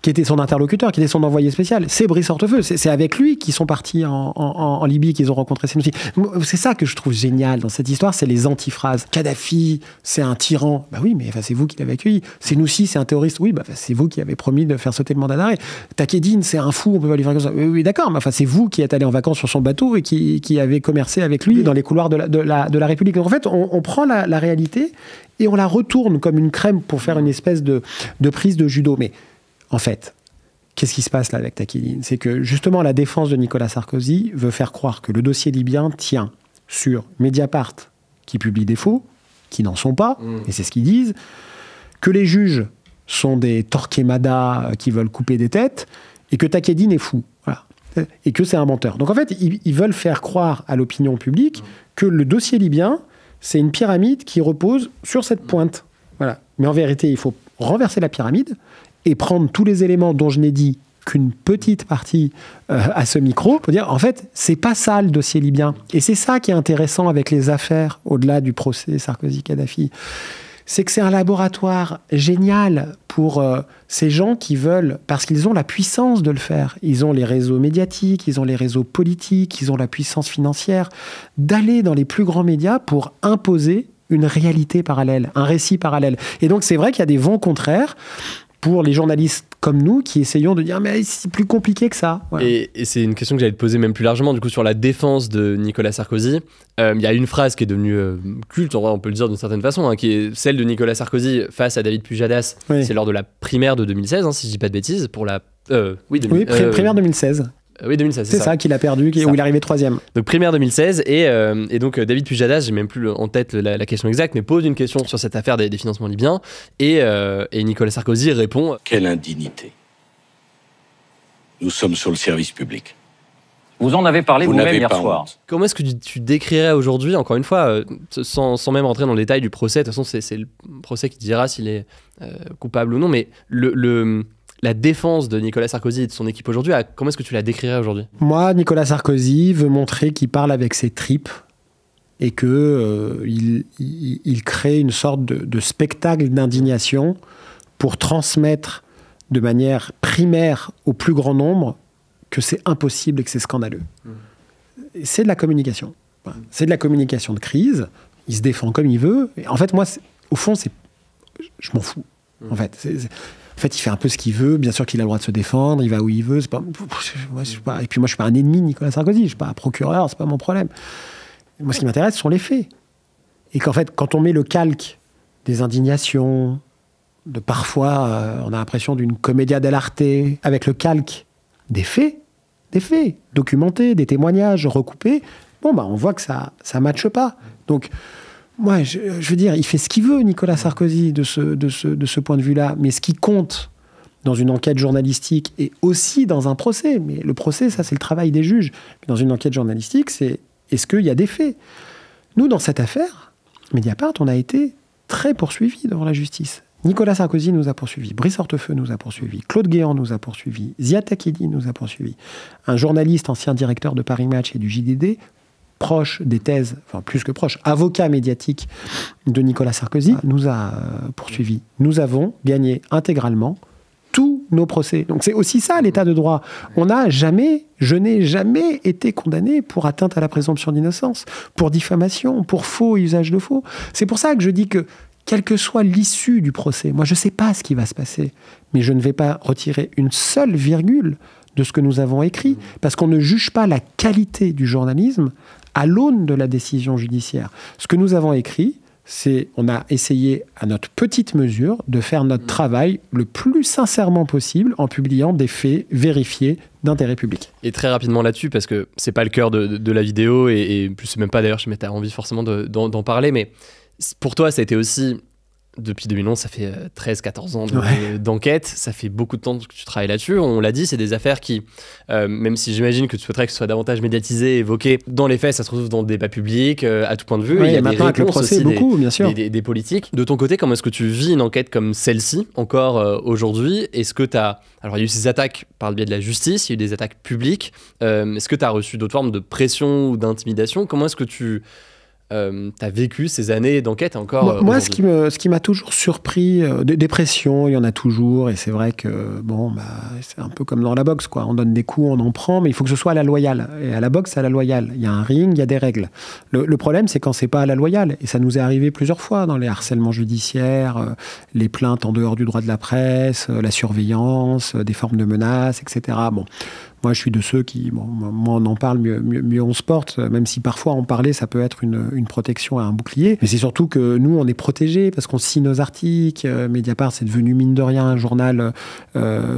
qui était son interlocuteur, qui était son envoyé spécial. C'est Brice Hortefeux. C'est avec lui qu'ils sont partis en Libye, qu'ils ont rencontré Senussi. C'est ça que je trouve génial dans cette histoire, c'est les antiphrases. Kadhafi, c'est un tyran. Bah oui, mais c'est vous qui l'avez accueilli. Senussi, c'est un terroriste. Oui, c'est vous qui avez promis de faire sauter le mandat d'arrêt. Takieddine, c'est un fou, on peut pas lui faire comme ça. Oui, d'accord, mais c'est vous qui êtes allé en vacances sur son bateau et qui avez commercé avec lui dans les couloirs de la République. Donc en fait, on prend la réalité et on la retourne comme une crème pour faire une espèce de prise de judo. Mais en fait, qu'est-ce qui se passe là avec Takieddine ? C'est que justement la défense de Nicolas Sarkozy veut faire croire que le dossier libyen tient sur Mediapart qui publie des faux, qui n'en sont pas, et c'est ce qu'ils disent, que les juges sont des Torquemada qui veulent couper des têtes, et que Takieddine est fou. Voilà. Et que c'est un menteur. Donc en fait, ils veulent faire croire à l'opinion publique que le dossier libyen, c'est une pyramide qui repose sur cette pointe. Voilà. Mais en vérité, il faut renverser la pyramide et prendre tous les éléments dont je n'ai dit qu'une petite partie à ce micro, pour dire, en fait, c'est pas ça le dossier libyen. Et c'est ça qui est intéressant avec les affaires, au-delà du procès Sarkozy-Kadhafi. C'est que c'est un laboratoire génial pour ces gens qui veulent, parce qu'ils ont la puissance de le faire. Ils ont les réseaux médiatiques, ils ont les réseaux politiques, ils ont la puissance financière, d'aller dans les plus grands médias pour imposer une réalité parallèle, un récit parallèle. Et donc, c'est vrai qu'il y a des vents contraires pour les journalistes comme nous qui essayons de dire mais c'est plus compliqué que ça. Voilà. Et c'est une question que j'allais te poser même plus largement du coup sur la défense de Nicolas Sarkozy. Il y a une phrase qui est devenue culte, en vrai, on peut le dire d'une certaine façon, qui est celle de Nicolas Sarkozy face à David Pujadas. Oui. C'est lors de la primaire de 2016, si je dis pas de bêtises, pour la primaire 2016. Oui, 2016, c'est ça qu'il a perdu, où il est arrivé 3e. Donc primaire 2016, et donc David Pujadas, j'ai même plus en tête la question exacte, mais pose une question sur cette affaire des financements libyens, et Nicolas Sarkozy répond « Quelle indignité. Nous sommes sur le service public. Vous en avez parlé vous-même hier soir. Honte. Comment est-ce que tu décrirais aujourd'hui, encore une fois, sans même rentrer dans le détail du procès, de toute façon c'est le procès qui dira s'il est coupable ou non, mais la défense de Nicolas Sarkozy et de son équipe aujourd'hui, comment est-ce que tu la décrirais aujourd'hui ? Moi, Nicolas Sarkozy veut montrer qu'il parle avec ses tripes et qu'il il crée une sorte de spectacle d'indignation pour transmettre de manière primaire au plus grand nombre que c'est impossible et que c'est scandaleux. Et c'est de la communication. C'est de la communication de crise. Il se défend comme il veut. Et en fait, moi, au fond, je m'en fous. En fait, En fait, il fait un peu ce qu'il veut. Bien sûr qu'il a le droit de se défendre. Il va où il veut. Et puis moi, je suis pas un ennemi de Nicolas Sarkozy. Je suis pas un procureur. C'est pas mon problème. Moi, ce qui m'intéresse, ce sont les faits. Et qu'en fait, quand on met le calque des indignations, de parfois, on a l'impression d'une commedia dell'arte, avec le calque des faits documentés, des témoignages recoupés, on voit que ça matche pas. Donc, moi, je veux dire, il fait ce qu'il veut, Nicolas Sarkozy, de ce point de vue-là. Mais ce qui compte dans une enquête journalistique et aussi dans un procès, mais le procès, ça, c'est le travail des juges. Mais dans une enquête journalistique, c'est est-ce qu'il y a des faits ? Nous, dans cette affaire, Mediapart, on a été très poursuivis devant la justice. Nicolas Sarkozy nous a poursuivis, Brice Hortefeux nous a poursuivis, Claude Guéant nous a poursuivis, Ziad Takieddine nous a poursuivis. Un journaliste, ancien directeur de Paris Match et du JDD, proche des thèses, enfin plus que proche, avocat médiatique de Nicolas Sarkozy, nous a poursuivis. Nous avons gagné intégralement nos procès. Donc c'est aussi ça l'état de droit. Je n'ai jamais été condamné pour atteinte à la présomption d'innocence, pour diffamation, pour faux et usage de faux. C'est pour ça que je dis que quelle que soit l'issue du procès, moi je ne sais pas ce qui va se passer, mais je ne vais pas retirer une seule virgule de ce que nous avons écrit, parce qu'on ne juge pas la qualité du journalisme à l'aune de la décision judiciaire. Ce que nous avons écrit, c'est on a essayé à notre petite mesure de faire notre travail le plus sincèrement possible en publiant des faits vérifiés d'intérêt public. Et très rapidement là-dessus, parce que c'est pas le cœur de la vidéo, et plus c'est même pas d'ailleurs, je m'étais envie forcément d'en parler, mais pour toi ça a été aussi, depuis 2011, ça fait 13-14 ans d'enquête, ça fait beaucoup de temps que tu travailles là-dessus. On l'a dit, c'est des affaires qui, même si j'imagine que tu souhaiterais que ce soit davantage médiatisé, évoqué, dans les faits, ça se retrouve dans le débat public, à tout point de vue. Oui, il y a maintenant avec le procès, beaucoup, bien sûr. Des politiques. De ton côté, comment est-ce que tu vis une enquête comme celle-ci, encore aujourd'hui? Est-ce que tu as... Alors, il y a eu ces attaques par le biais de la justice, il y a eu des attaques publiques. Est-ce que tu as reçu d'autres formes de pression ou d'intimidation? Comment est-ce que tu... t'as vécu ces années d'enquête encore? Moi, ce qui m'a toujours surpris, des pressions, il y en a toujours, et c'est vrai que c'est un peu comme dans la boxe, quoi. On donne des coups, on en prend, mais il faut que ce soit à la loyale. Et à la boxe, c'est à la loyale. Il y a un ring, il y a des règles. Le problème, c'est quand c'est pas à la loyale, et ça nous est arrivé plusieurs fois dans les harcèlements judiciaires, les plaintes en dehors du droit de la presse, la surveillance, des formes de menaces, etc. Moi, je suis de ceux qui, moins on en parle, mieux on se porte, même si parfois en parler, ça peut être une protection à un bouclier. Mais c'est surtout que nous, on est protégés parce qu'on signe nos articles. Mediapart, c'est devenu, mine de rien, un journal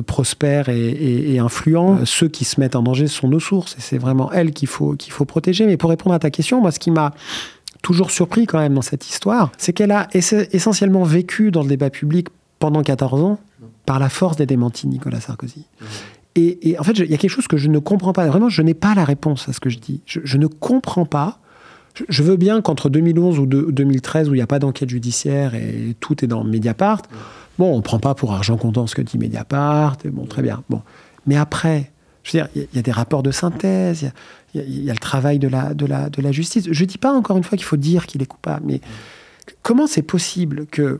prospère et influent. Ceux qui se mettent en danger sont nos sources, et c'est vraiment elles qu'il faut protéger. Mais pour répondre à ta question, moi, ce qui m'a toujours surpris quand même dans cette histoire, c'est qu'elle a essentiellement vécu dans le débat public pendant 14 ans par la force des démentis de Nicolas Sarkozy. Et en fait, il y a quelque chose que je ne comprends pas. Vraiment, je n'ai pas la réponse à ce que je dis. Je ne comprends pas. Je veux bien qu'entre 2011 ou 2013, où il n'y a pas d'enquête judiciaire et tout est dans Mediapart, on ne prend pas pour argent comptant ce que dit Mediapart, très bien. Mais après, je veux dire, il y a des rapports de synthèse, il y a le travail de la justice. Je ne dis pas, encore une fois, qu'il faut dire qu'il est coupable, mais comment c'est possible que...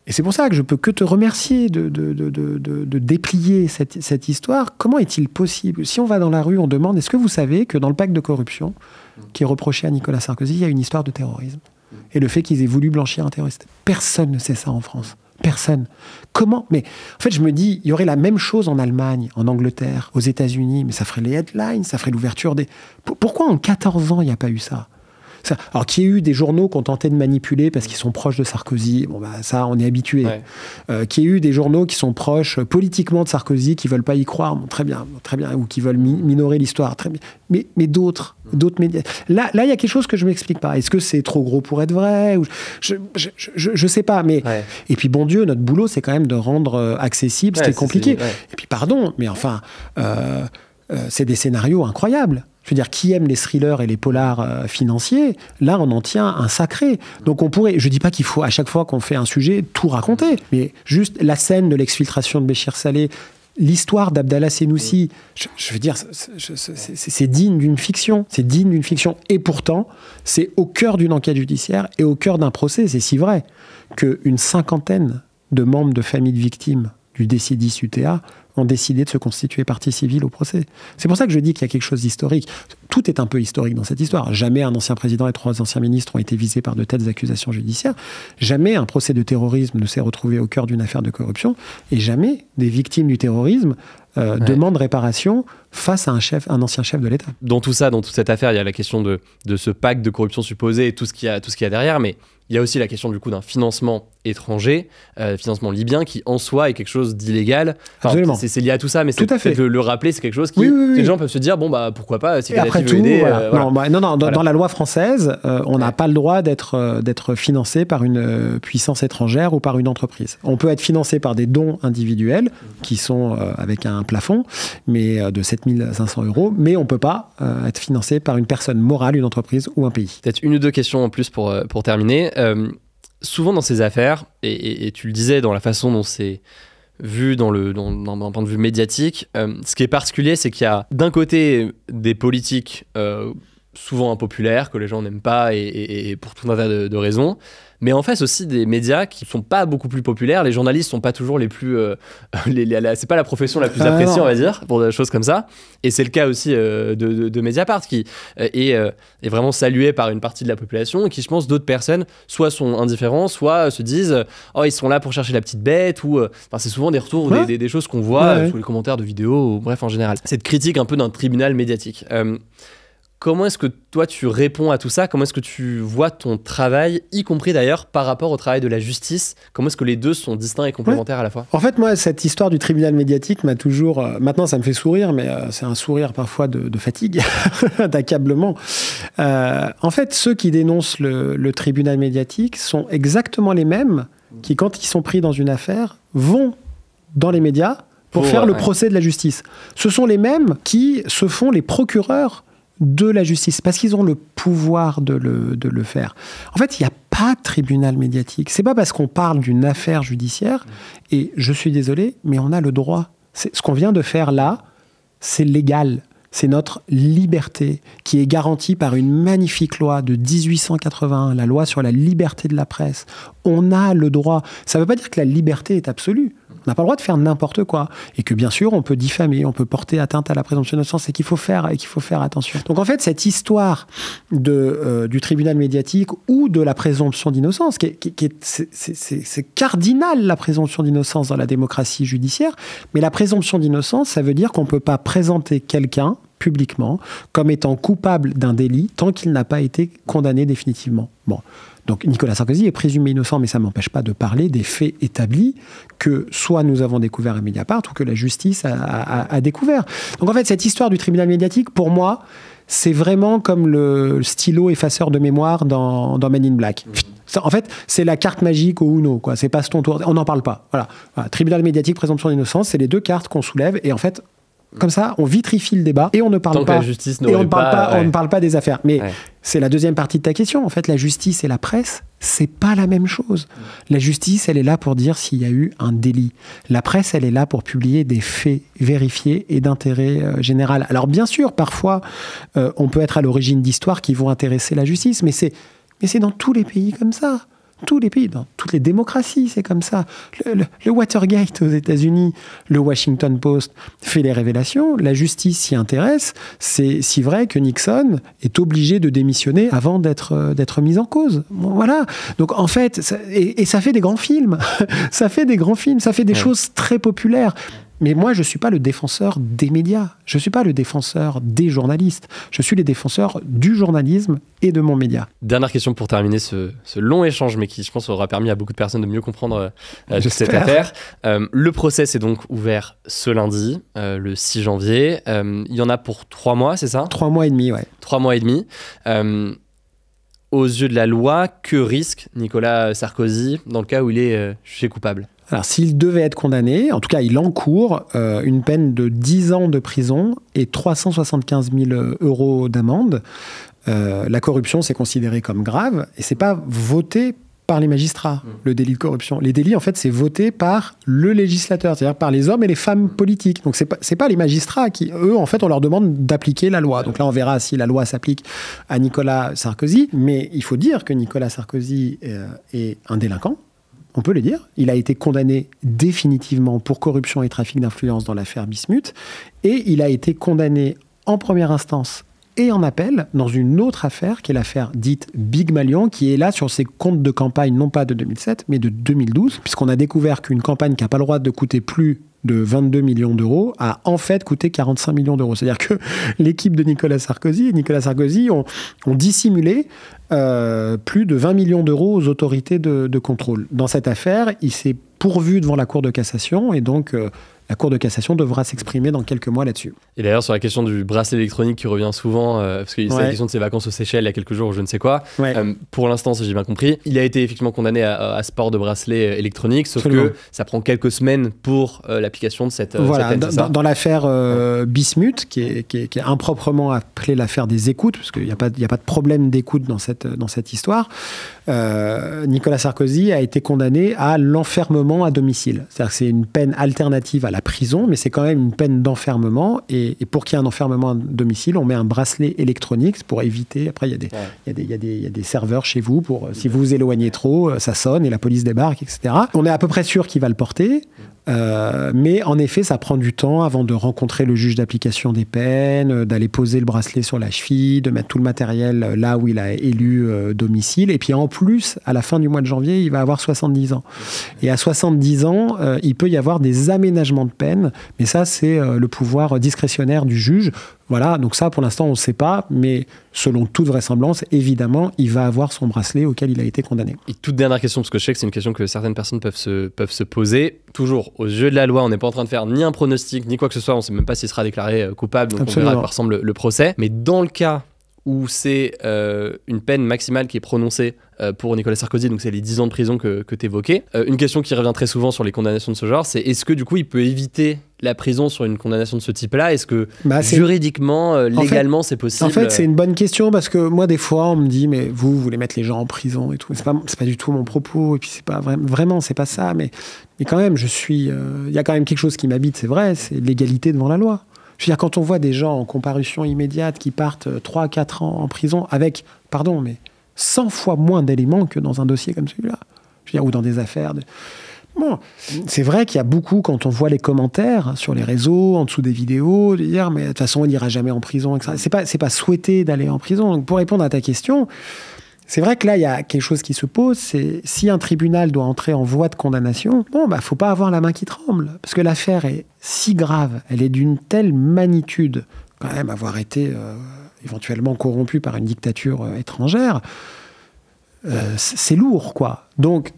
Et c'est pour ça que je peux que te remercier de déplier cette histoire. Comment est-il possible? Si on va dans la rue, on demande, est-ce que vous savez que dans le pacte de corruption qui est reproché à Nicolas Sarkozy, il y a une histoire de terrorisme? Et le fait qu'ils aient voulu blanchir un terroriste. Personne ne sait ça en France. Personne. Comment? Mais en fait, je me dis, il y aurait la même chose en Allemagne, en Angleterre, aux États-Unis, mais ça ferait les headlines, ça ferait l'ouverture des... Pourquoi en 14 ans, il n'y a pas eu ça? Alors qu'il y ait eu des journaux qui ont tenté de manipuler parce qu'ils sont proches de Sarkozy, ça on est habitué. Qu'il y ait eu des journaux qui sont proches politiquement de Sarkozy, qui veulent pas y croire, très bien, ou qui veulent minorer l'histoire, très bien. Mais d'autres médias. Là, il y a quelque chose que je m'explique pas. Est-ce que c'est trop gros pour être vrai? Je sais pas. Mais et puis bon Dieu, notre boulot c'est quand même de rendre accessible. C'était compliqué. Et puis pardon, mais enfin, c'est des scénarios incroyables. Je veux dire, qui aime les thrillers et les polars financiers, là, on en tient un sacré. Donc, on pourrait... Je dis pas qu'il faut, à chaque fois qu'on fait un sujet, tout raconter. Mais juste la scène de l'exfiltration de Béchir Saleh, l'histoire d'Abdallah Senoussi, je veux dire, c'est digne d'une fiction. C'est digne d'une fiction. Et pourtant, c'est au cœur d'une enquête judiciaire et au cœur d'un procès. C'est si vrai qu'une 50aine de membres de familles de victimes du décidis UTA ont décidé de se constituer partie civile au procès. C'est pour ça que je dis qu'il y a quelque chose d'historique. Tout est un peu historique dans cette histoire. Jamais un ancien président et 3 anciens ministres ont été visés par de telles accusations judiciaires. Jamais un procès de terrorisme ne s'est retrouvé au cœur d'une affaire de corruption. Et jamais des victimes du terrorisme demandent réparation face à un ancien chef de l'État. Dans tout ça, dans toute cette affaire, il y a la question de ce pacte de corruption supposé et tout ce qu'il y a derrière, mais il y a aussi la question du coup d'un financement étranger, financement libyen, qui en soi est quelque chose d'illégal. Absolument. C'est lié à tout ça, mais c'est peut-être le rappeler, c'est quelque chose qui... Oui. Les gens peuvent se dire, pourquoi pas, si après Kadhafi veut aider... Voilà. Dans la loi française, on n'a pas le droit d'être financé par une puissance étrangère ou par une entreprise. On peut être financé par des dons individuels, qui sont avec un plafond, mais de 7 500 €, mais on ne peut pas être financé par une personne morale, une entreprise ou un pays. Peut-être une ou deux questions en plus pour terminer. Souvent dans ces affaires, et tu le disais dans la façon dont c'est vu d'un point de vue médiatique, ce qui est particulier, c'est qu'il y a d'un côté des politiques souvent impopulaires, que les gens n'aiment pas et pour tout un tas de raisons. Mais en face aussi des médias qui sont pas beaucoup plus populaires. Les journalistes sont pas toujours les plus... c'est pas la profession la plus appréciée, on va dire, pour des choses comme ça. Et c'est le cas aussi de Mediapart, qui est vraiment salué par une partie de la population, et qui, je pense, d'autres personnes, soit sont indifférents, soit se disent « Oh, ils sont là pour chercher la petite bête », ou... c'est souvent des retours, des choses qu'on voit sous les commentaires de vidéos, ou bref, en général. Cette critique un peu d'un tribunal médiatique. Comment est-ce que toi tu réponds à tout ça? Comment est-ce que tu vois ton travail, y compris d'ailleurs par rapport au travail de la justice? Comment est-ce que les deux sont distincts et complémentaires à la fois? En fait, moi, cette histoire du tribunal médiatique m'a toujours... maintenant, ça me fait sourire, mais c'est un sourire parfois de fatigue, d'accablement. En fait, ceux qui dénoncent le tribunal médiatique sont exactement les mêmes qui, quand ils sont pris dans une affaire, vont dans les médias pour faire le procès de la justice. Ce sont les mêmes qui se font les procureurs de la justice, parce qu'ils ont le pouvoir de le faire. En fait, il n'y a pas de tribunal médiatique. C'est pas parce qu'on parle d'une affaire judiciaire, et je suis désolé, mais on a le droit. Ce qu'on vient de faire là, c'est légal. C'est notre liberté qui est garantie par une magnifique loi de 1881, la loi sur la liberté de la presse. On a le droit. Ça ne veut pas dire que la liberté est absolue. On n'a pas le droit de faire n'importe quoi. Et que bien sûr, on peut diffamer, on peut porter atteinte à la présomption d'innocence et qu'il faut faire attention. Donc en fait, cette histoire du tribunal médiatique ou de la présomption d'innocence, c'est cardinal, la présomption d'innocence dans la démocratie judiciaire. Mais la présomption d'innocence, ça veut dire qu'on ne peut pas présenter quelqu'un publiquement comme étant coupable d'un délit tant qu'il n'a pas été condamné définitivement. Bon. Donc Nicolas Sarkozy est présumé innocent, mais ça ne m'empêche pas de parler des faits établis que soit nous avons découvert à Mediapart ou que la justice a découvert. Donc en fait, cette histoire du tribunal médiatique, pour moi, c'est vraiment comme le stylo effaceur de mémoire dans Men in Black. En fait, c'est la carte magique au Uno, quoi. C'est passe ton tour. On n'en parle pas. Voilà. Tribunal médiatique, présomption d'innocence, c'est les deux cartes qu'on soulève. Et en fait, comme ça, on vitrifie le débat et on ne parle pas. La justice on ne parle pas des affaires. Mais c'est la deuxième partie de ta question. En fait, la justice et la presse, c'est pas la même chose. La justice, elle est là pour dire s'il y a eu un délit. La presse, elle est là pour publier des faits vérifiés et d'intérêt général. Alors bien sûr, parfois, on peut être à l'origine d'histoires qui vont intéresser la justice, mais c'est dans tous les pays comme ça. Tous les pays, dans toutes les démocraties, c'est comme ça. Le Watergate aux États-Unis, le Washington Post fait les révélations, la justice s'y intéresse. C'est si vrai que Nixon est obligé de démissionner avant d'être mis en cause. Bon, voilà. Donc en fait, ça fait des grands films. Ça fait des grands films, ça fait des choses très populaires. Mais moi, je ne suis pas le défenseur des médias. Je ne suis pas le défenseur des journalistes. Je suis le défenseur du journalisme et de mon média. Dernière question pour terminer ce long échange, mais qui, je pense, aura permis à beaucoup de personnes de mieux comprendre cette affaire. Le procès s'est donc ouvert ce lundi, le 6 janvier. Il y en a pour 3 mois, c'est ça? 3 mois et demi, ouais. 3 mois et demi. Aux yeux de la loi, que risque Nicolas Sarkozy dans le cas où il est jugé coupable? Alors, s'il devait être condamné, en tout cas, il encourt une peine de 10 ans de prison et 375 000 € d'amende. La corruption, c'est considéré comme grave et c'est pas voté par les magistrats, le délit de corruption. Les délits, en fait, c'est voté par le législateur, c'est-à-dire par les hommes et les femmes politiques. Donc, c'est pas les magistrats qui, eux, en fait, on leur demande d'appliquer la loi. Donc là, on verra si la loi s'applique à Nicolas Sarkozy. Mais il faut dire que Nicolas Sarkozy est un délinquant. On peut le dire. Il a été condamné définitivement pour corruption et trafic d'influence dans l'affaire Bismuth. Et il a été condamné en première instance et en appel dans une autre affaire, qui est l'affaire dite Big Malion, qui est là sur ses comptes de campagne, non pas de 2007, mais de 2012, puisqu'on a découvert qu'une campagne qui n'a pas le droit de coûter plus de 22 millions d'euros a en fait coûté 45 millions d'euros. C'est-à-dire que l'équipe de Nicolas Sarkozy ont dissimulé plus de 20 millions d'euros aux autorités de contrôle. Dans cette affaire, il s'est pourvu devant la Cour de cassation et donc la Cour de cassation devra s'exprimer dans quelques mois là-dessus. Et d'ailleurs, sur la question du bracelet électronique qui revient souvent, parce que c'est la question de ses vacances aux Seychelles il y a quelques jours, je ne sais quoi. Pour l'instant, si j'ai bien compris, il a été effectivement condamné à ce port de bracelet électronique, sauf que ça prend quelques semaines pour l'application de cette peine. Dans l'affaire Bismuth, qui est improprement appelée l'affaire des écoutes, parce qu'il n'y a pas de problème d'écoute dans cette histoire, Nicolas Sarkozy a été condamné à l'enfermement à domicile. C'est-à-dire que c'est une peine alternative à la prison, mais c'est quand même une peine d'enfermement. Et pour qu'il y ait un enfermement à domicile, on met un bracelet électronique pour éviter. Après, il y a des serveurs chez vous pour si vous vous éloignez trop, ça sonne et la police débarque, etc. On est à peu près sûr qu'il va le porter. Mais en effet, ça prend du temps avant de rencontrer le juge d'application des peines, d'aller poser le bracelet sur la cheville, de mettre tout le matériel là où il a élu domicile. Et puis en plus, à la fin du mois de janvier, il va avoir 70 ans. Et à 70 ans, il peut y avoir des aménagements de peine. Mais ça, c'est le pouvoir discrétionnaire du juge. Voilà, donc ça, pour l'instant, on ne sait pas. Mais selon toute vraisemblance, évidemment, il va avoir son bracelet auquel il a été condamné. Et toute dernière question, parce que je sais que c'est une question que certaines personnes peuvent se poser. Toujours, aux yeux de la loi, on n'est pas en train de faire ni un pronostic, ni quoi que ce soit. On ne sait même pas s'il sera déclaré coupable. Donc Absolument. on verra à quoi ressemble le procès. Mais dans le cas où c'est une peine maximale qui est prononcée pour Nicolas Sarkozy, donc c'est les 10 ans de prison que tu évoquais. Une question qui revient très souvent sur les condamnations de ce genre, c'est est-ce que du coup il peut éviter la prison sur une condamnation de ce type-là? Est-ce que juridiquement, légalement, c'est possible? En fait, c'est une bonne question parce que moi, des fois, on me dit mais vous voulez mettre les gens en prison et tout. C'est pas du tout mon propos et puis c'est pas vraiment, c'est pas ça. Mais quand même, il y a quand même quelque chose qui m'habite, c'est vrai, c'est l'égalité devant la loi. Je veux dire, quand on voit des gens en comparution immédiate qui partent 3-4 ans en prison avec, 100 fois moins d'éléments que dans un dossier comme celui-là. Je veux dire, ou dans des affaires. Bon, c'est vrai qu'il y a beaucoup, quand on voit les commentaires sur les réseaux, en dessous des vidéos, de dire, mais de toute façon, il n'ira jamais en prison, etc. C'est pas souhaité d'aller en prison. Donc, pour répondre à ta question, c'est vrai que là, il y a quelque chose qui se pose, c'est si un tribunal doit entrer en voie de condamnation, faut pas avoir la main qui tremble. Parce que l'affaire est si grave, elle est d'une telle magnitude, quand même, avoir été éventuellement corrompu par une dictature étrangère, c'est lourd, quoi. Donc,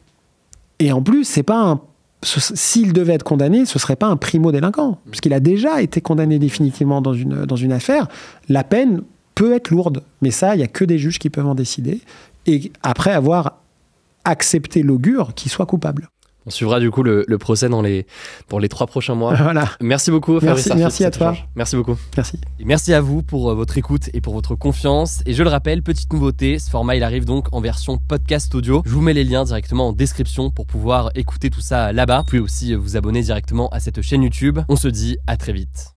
et en plus, c'est pas s'il devait être condamné, ce serait pas un primo-délinquant, puisqu'il a déjà été condamné définitivement dans une affaire. La peine peut être lourde, mais ça, il n'y a que des juges qui peuvent en décider, et après avoir accepté l'augure qu'il soit coupable. On suivra du coup le procès pour les 3 prochains mois. Voilà. Merci beaucoup, Fabrice. Merci à toi. Merci beaucoup. Merci. Et merci à vous pour votre écoute et pour votre confiance. Et je le rappelle, petite nouveauté, ce format il arrive donc en version podcast audio. Je vous mets les liens directement en description pour pouvoir écouter tout ça là-bas. Vous pouvez aussi vous abonner directement à cette chaîne YouTube. On se dit à très vite.